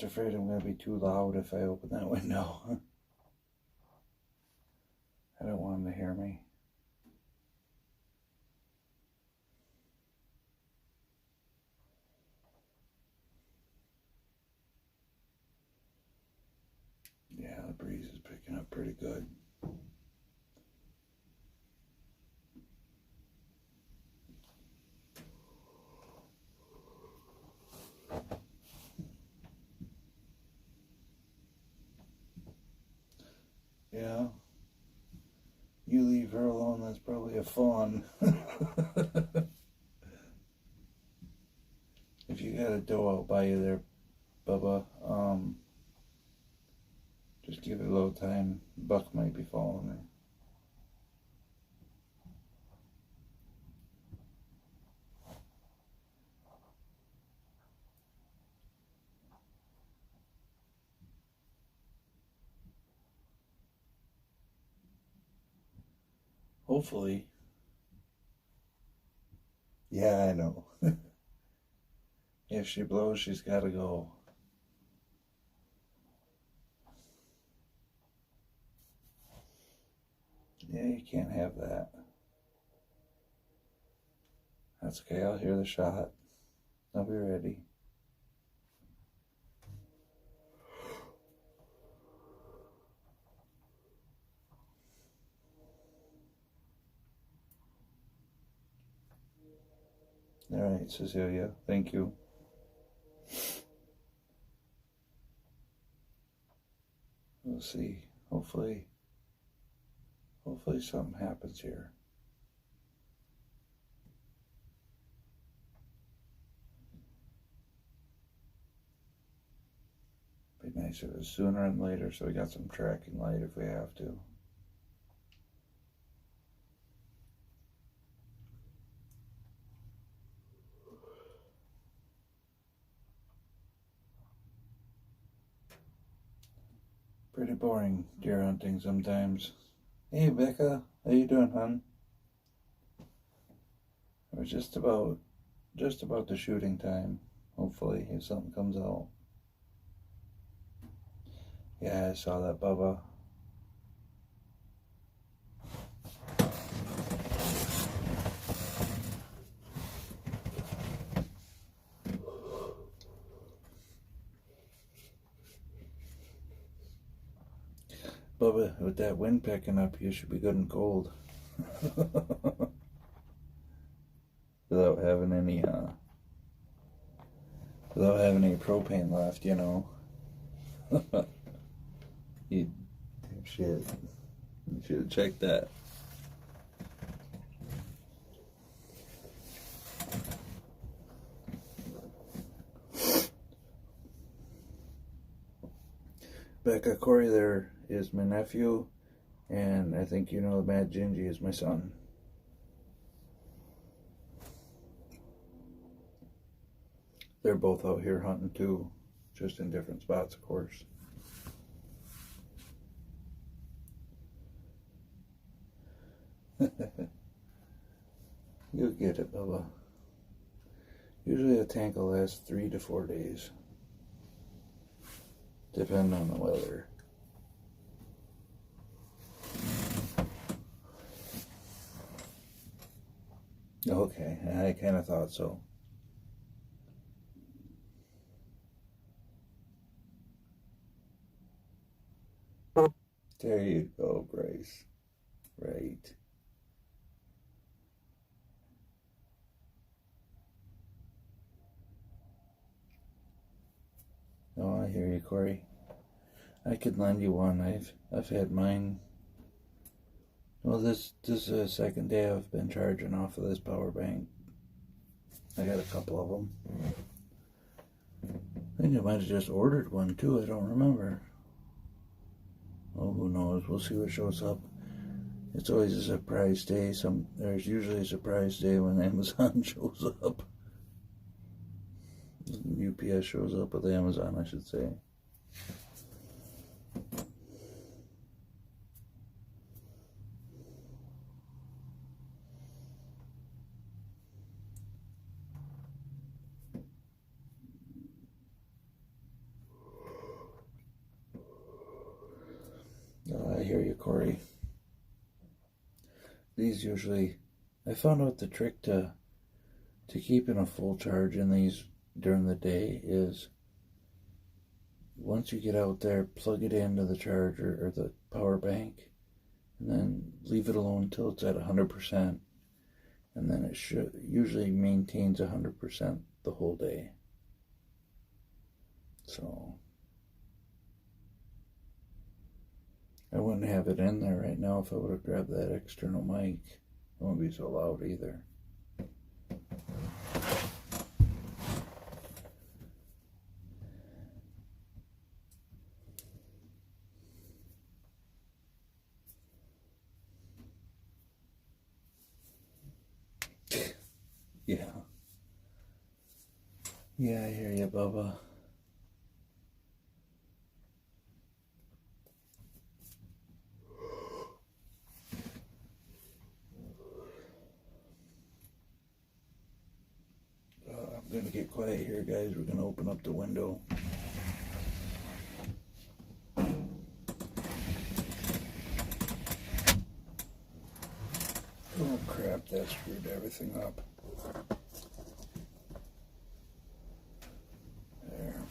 afraid I'm going to be too loud if I open that window. I don't want him to hear me. breeze is picking up pretty good. Yeah. You leave her alone, that's probably a fawn. If you got a doe out by you there, Bubba, just give it a little time. Buck might be following her. Hopefully. Yeah, I know. If she blows, she's got to go. Yeah, you can't have that. That's okay, I'll hear the shot. I'll be ready. All right, Cecilia, thank you. We'll see. Hopefully something happens here. Be nice if it was sooner than later, so we got some tracking light if we have to. Pretty boring deer hunting sometimes. Hey Becca, how you doing, hon? We're just about the shooting time, hopefully, if something comes out. Yeah, I saw that, Bubba. Bubba, with that wind picking up, you should be good and cold. Without having any propane left, you know. You shit. You should have checked that. Becca, Corey there is my nephew, and I think you know Mad Gingy is my son. They're both out here hunting too, just in different spots, of course. You'll get it, Bubba. Usually a tank will last 3 to 4 days, depending on the weather. Okay, I kind of thought so. There you go, Grace. Right. Oh, I hear you, Corey. I could lend you one. I've had mine. Well, this is the second day I've been charging off of this power bank. I got a couple of them. I think I might have just ordered one too. I don't remember. Oh, who knows? We'll see what shows up. It's always a surprise day. There's usually a surprise day when Amazon shows up. UPS shows up with Amazon, I should say. I hear you, Corey. These usually, I found out the trick to keeping a full charge in these during the day is once you get out there, plug it into the charger or the power bank, and then leave it alone until it's at 100%, and then it usually maintains 100% the whole day. So I wouldn't have it in there right now if I would have grabbed that external mic. It wouldn't be so loud either. Yeah. Yeah, I hear you, Bubba. I'm going to get quiet here, guys. We're going to open up the window. Oh crap, that screwed everything up. There.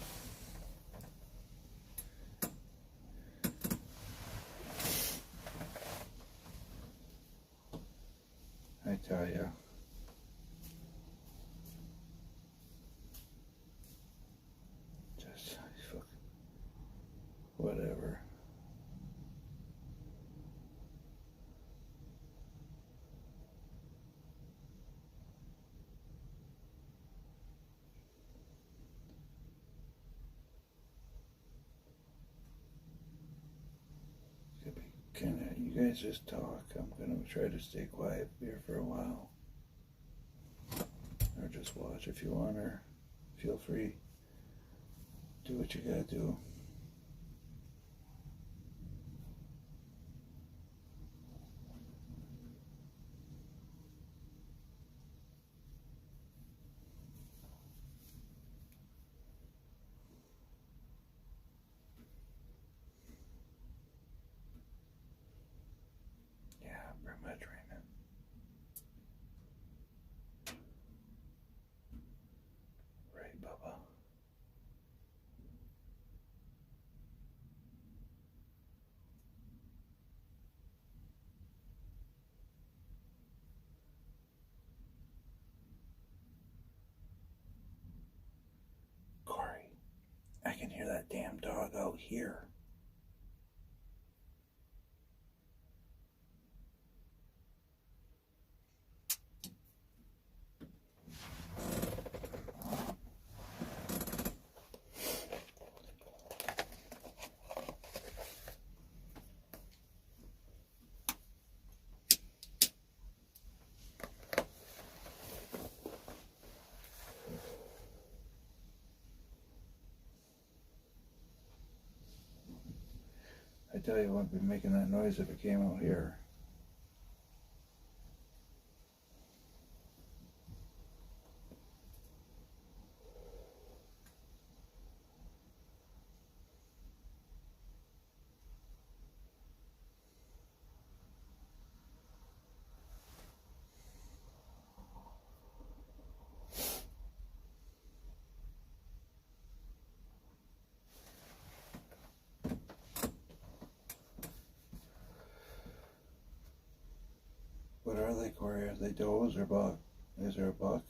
I tell ya. Just fuck. Whatever. You guys just talk. I'm gonna try to stay quiet here for a while. Or just watch if you want, or feel free. Do what you gotta do. Pretty much right now. Right, Bubba. Corey, I can hear that damn dog out here. I tell you, it wouldn't be making that noise if it came out here. What are they, Corey? Are they does or buck? Is there a buck?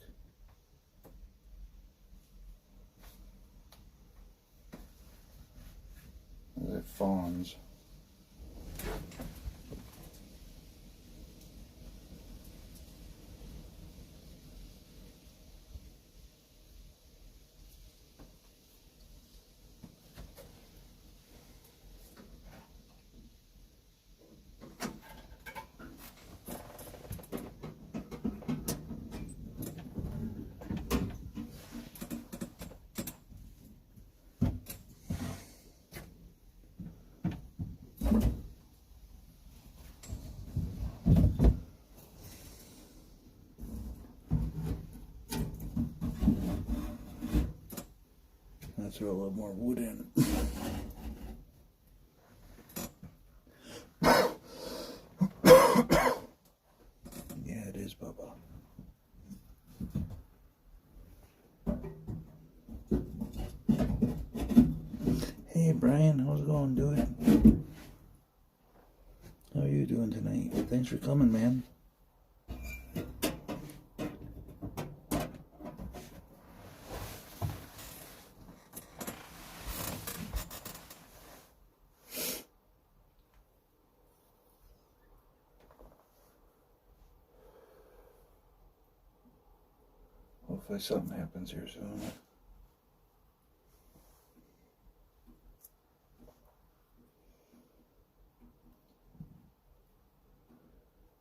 Are they fawns? Let's throw a little more wood in. Yeah, it is, Bubba. Hey Brian, how's it going, dude? How are you doing tonight? Thanks for coming, man. Hopefully something happens here soon.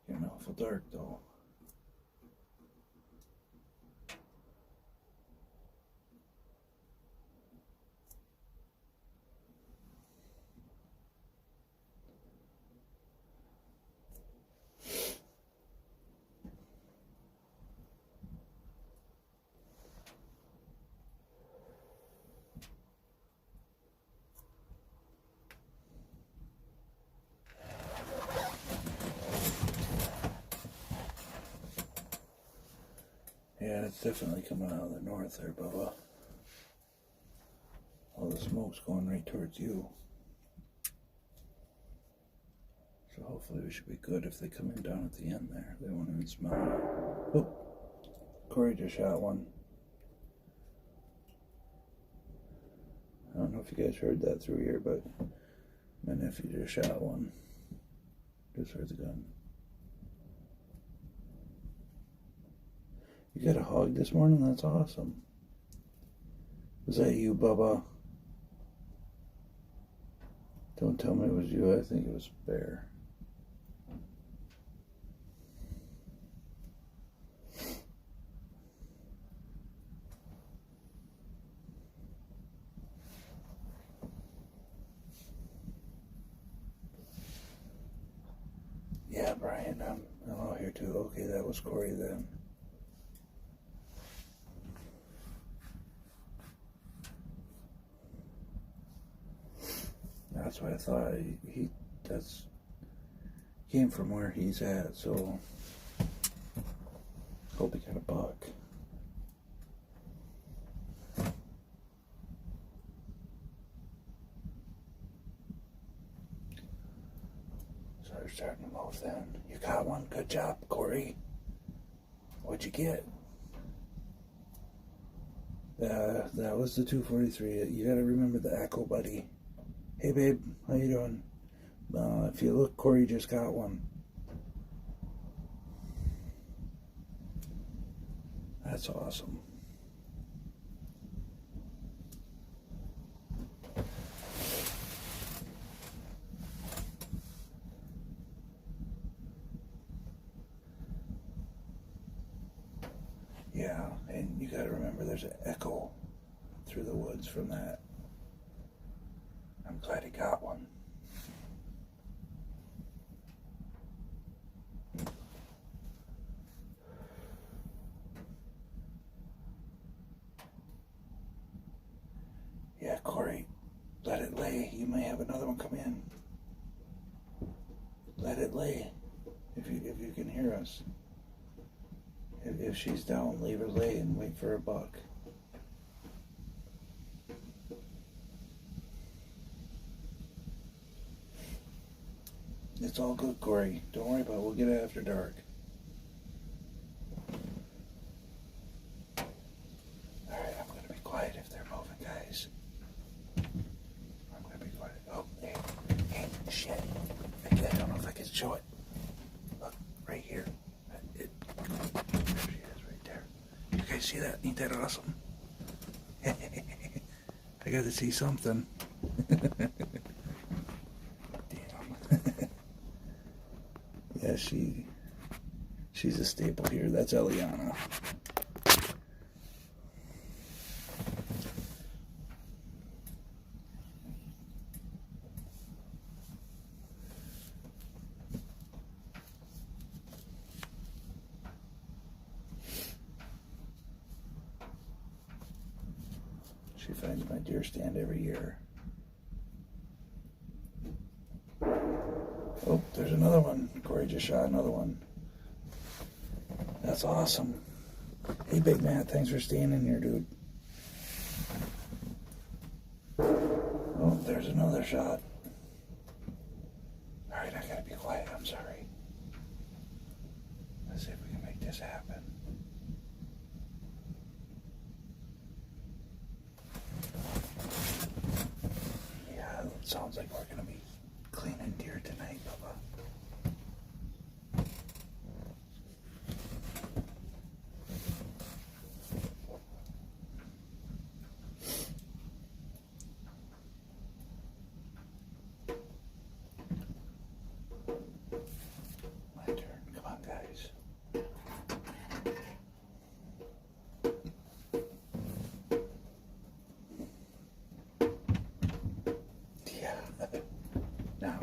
Getting awful dark though. Yeah, it's definitely coming out of the north there, Bubba. All the smoke's going right towards you. So hopefully we should be good if they come in down at the end there. They won't even smell it. Oh, Corey just shot one. I don't know if you guys heard that through here, but my nephew just shot one. Just heard the gun. You got a hog this morning? That's awesome. Was that you, Bubba? Don't tell me it was you. I think it was Bear. Yeah, Brian, I'm out here too. Okay, that was Corey then. That's what I thought. He that's came from where he's at, so hope he got a buck. So they're starting to move then. You got one. Good job, Corey. What'd you get? That was the 243. You gotta remember the Echo, buddy. Hey babe, how you doing? If you look, Corey just got one. That's awesome. Yeah, and you gotta remember there's an echo through the woods from that. I'm glad he got one. Yeah, Corey, let it lay. You may have another one come in. Let it lay. If you can hear us. If she's down, leave her lay and wait for a buck. It's all good, Corey. Don't worry about it. We'll get it after dark. Alright, I'm going to be quiet if they're moving, guys. I'm going to be quiet. Oh, hey, shit. I don't know if I can show it. Look, right here. There she is, right there. You guys see that? Ain't that awesome? I got to see something. Yeah, she's a staple here. That's Eliana. She finds my deer stand every year. Oh, there's another one. Corey just shot another one. That's awesome. Hey, Big Matt, thanks for staying in here, dude. Oh, Oh, there's another shot. Alright, I gotta be quiet. I'm sorry. Let's see if we can make this happen. Yeah, it sounds like we're gonna be cleaning deer tonight, Bubba. My turn. Come on, guys. Yeah. Now.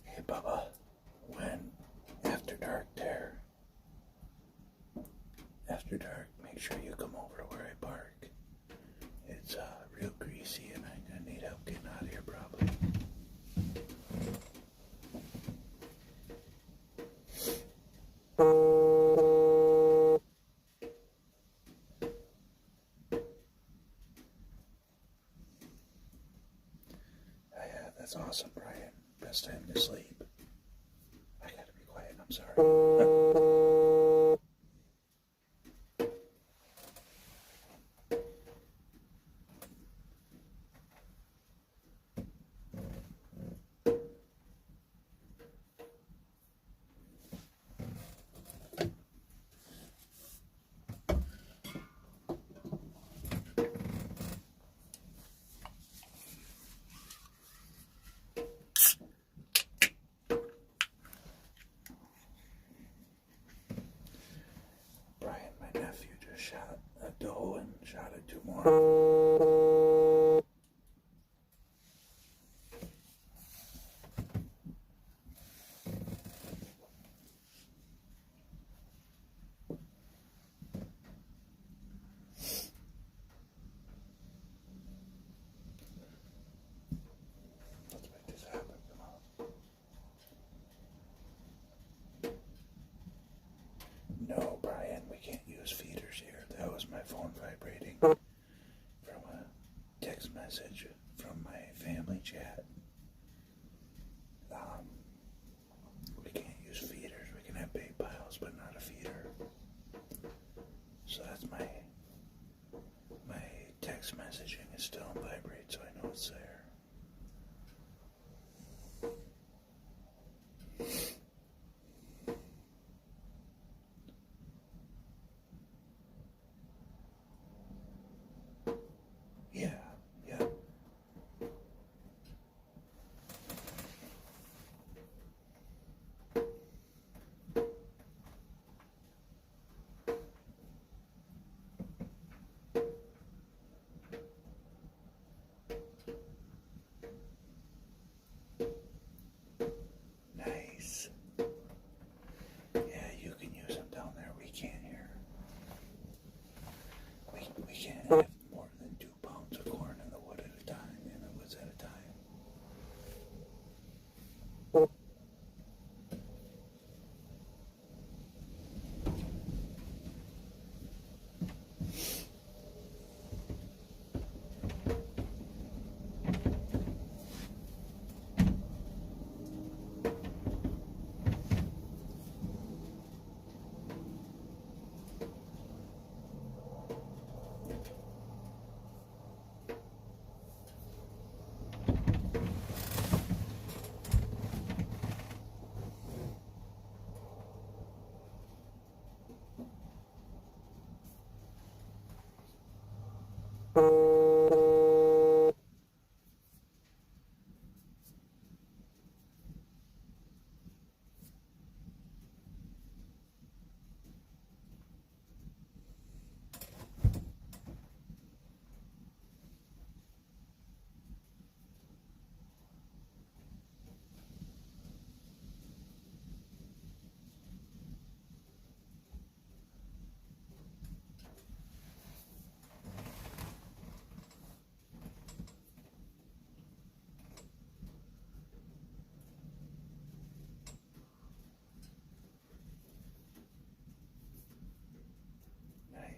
Hey, Bubba. When after dark there, after dark, make sure you come over to where I park. It's real greasy and I'm gonna need help getting out of here probably. Yeah, that's awesome, Brian. Best time to sleep. I gotta be quiet, I'm sorry. Brian, my nephew just shot a doe and shot at 2 more. Let's make this happen, come on. No, Brian, we can't use feeders here. That was my phone vibrating from a text message from my family chat. We can't use feeders. We can have bait piles, but not a feeder. So that's my text messaging is still on vibrate, so I know it's there. Yeah, yeah. Nice. Yeah, you can use them down there. We can't here. We can't have more than 2 pounds of corn in the wood at a time, in the woods at a time.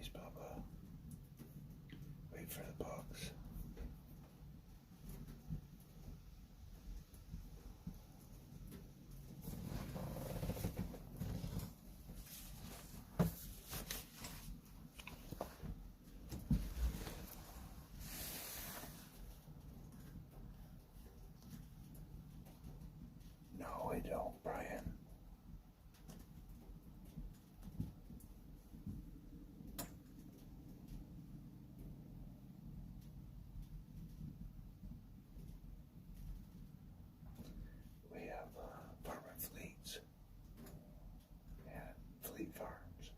Freeze, Papa. Wait for the bugs. No, I don't, Brian. We have Farmer Fleets and Fleet Farms.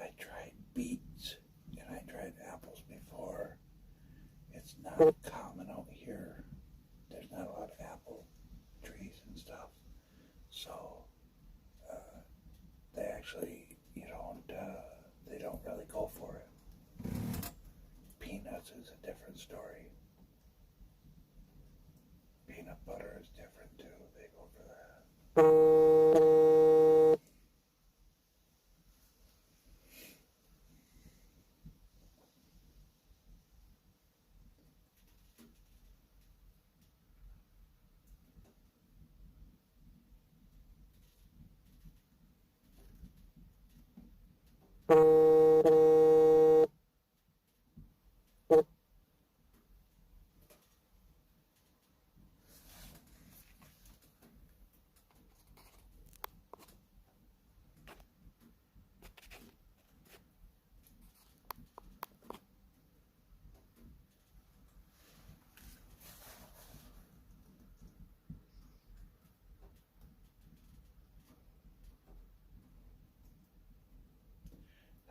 I tried beets and I tried apples before. It's not common out here. There's not a lot of apple trees and stuff. So they actually, they don't really go for it. Peanuts is a different story. Peanut butter is different too. They go for that.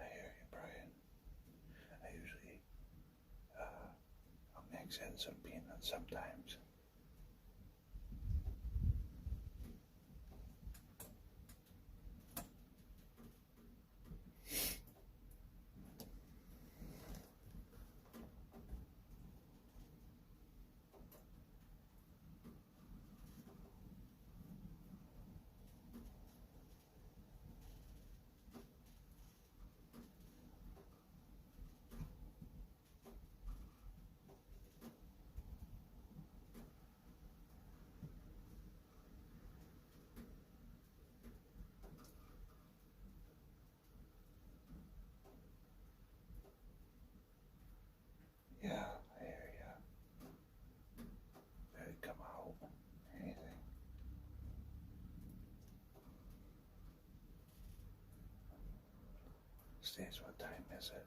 I hear you, Brian. I usually I'll mix in some peanuts sometimes. Yeah, I hear ya. Better come out. Anything. States, what time is it?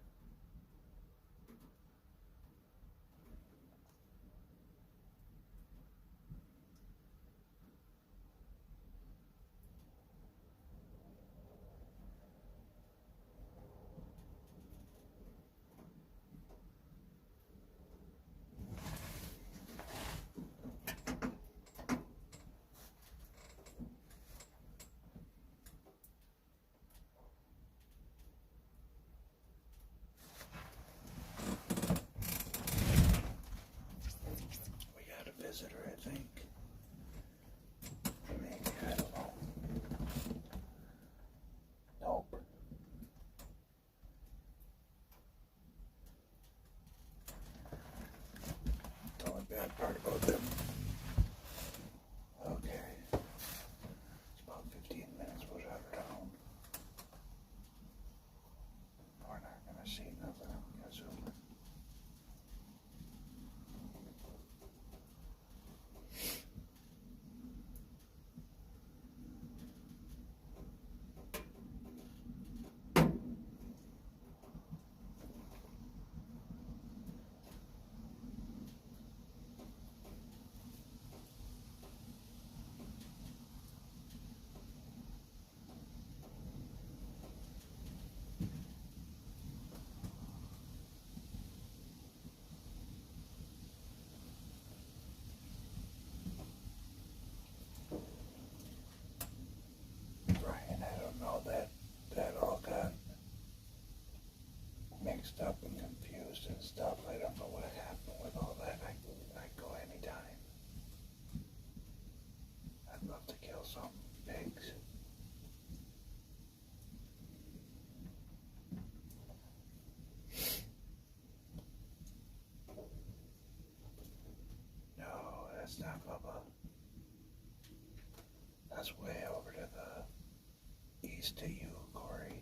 mixed up and confused and stuff. I don't know what happened with all that. I go anytime. I'd love to kill some pigs. No, that's not Bubba. That's way over to the east of you, Corey.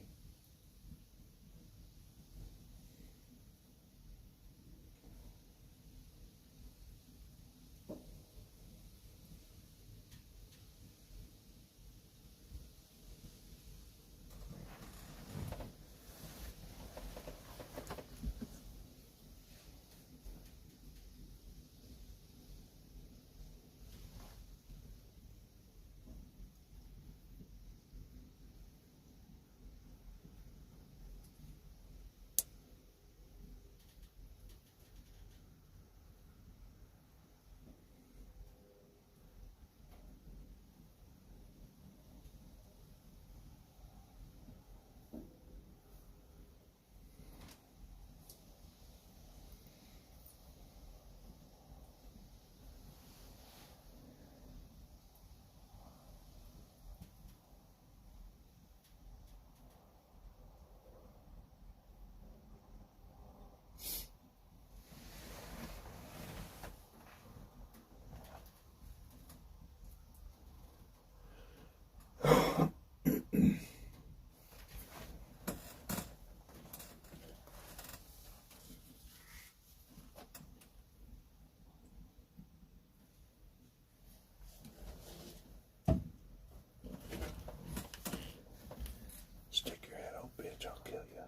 Stick your head out, bitch, I'll kill you.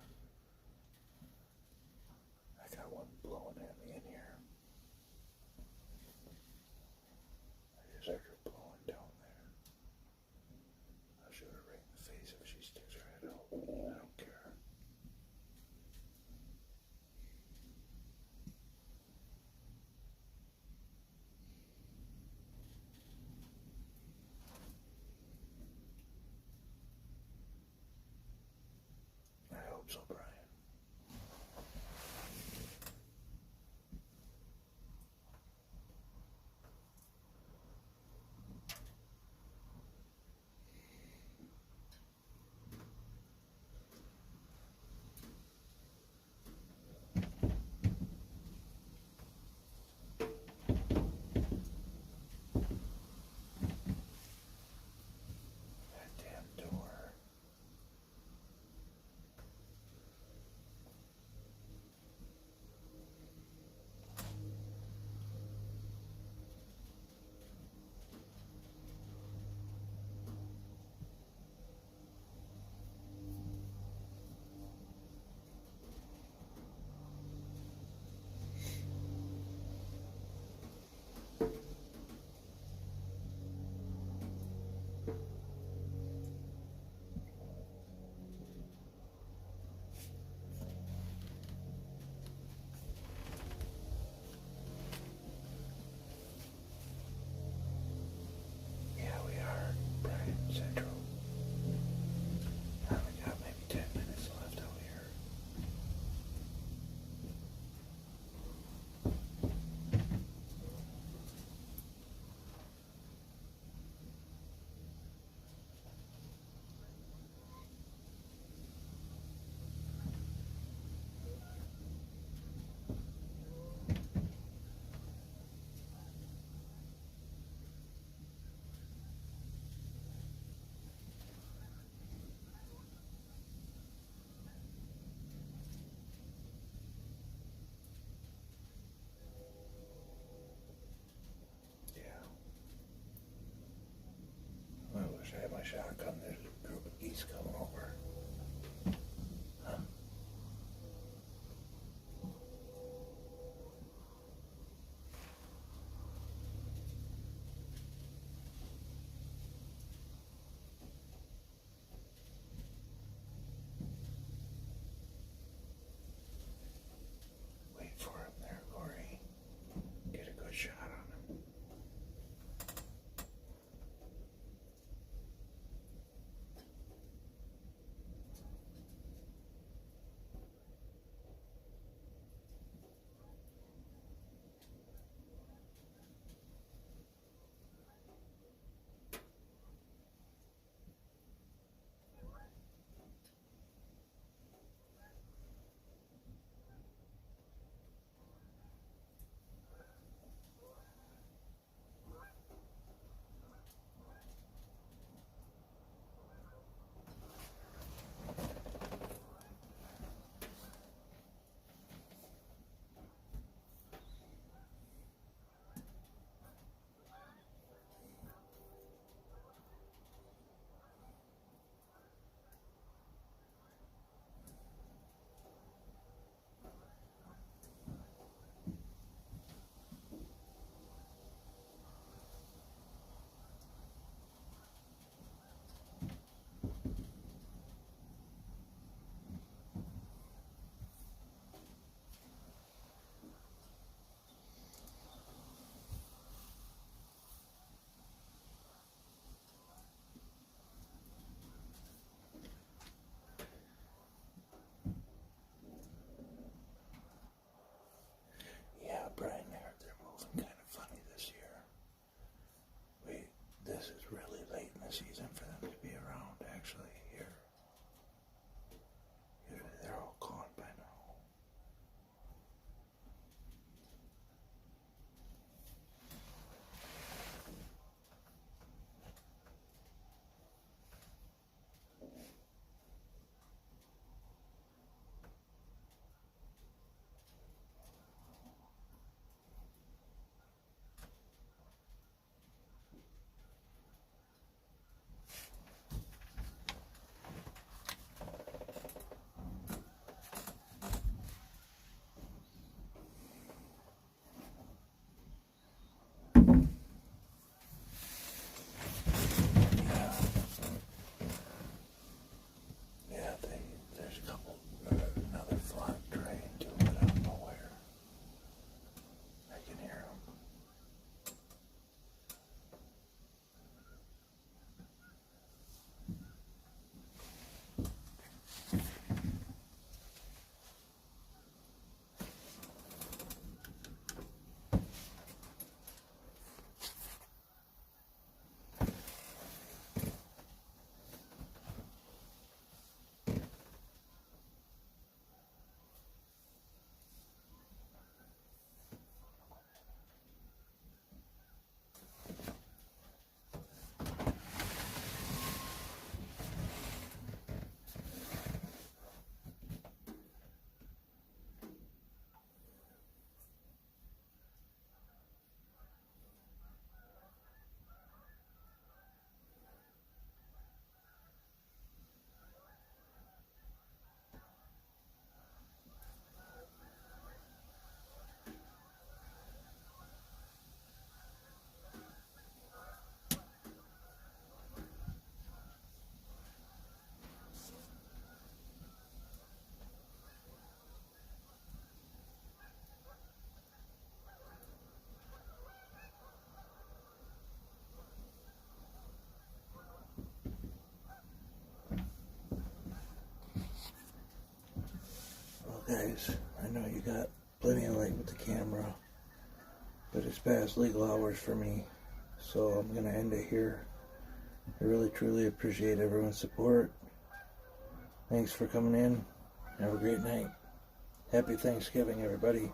I got one blowing at me in here. I just heard her blowing down there. I'll shoot her right in the face if she sticks her head out. I don't care. I hope so, Brian. guys. I know you got plenty of light with the camera, but it's past legal hours for me, so I'm going to end it here. I really truly appreciate everyone's support. Thanks for coming in. Have a great night. Happy Thanksgiving, everybody.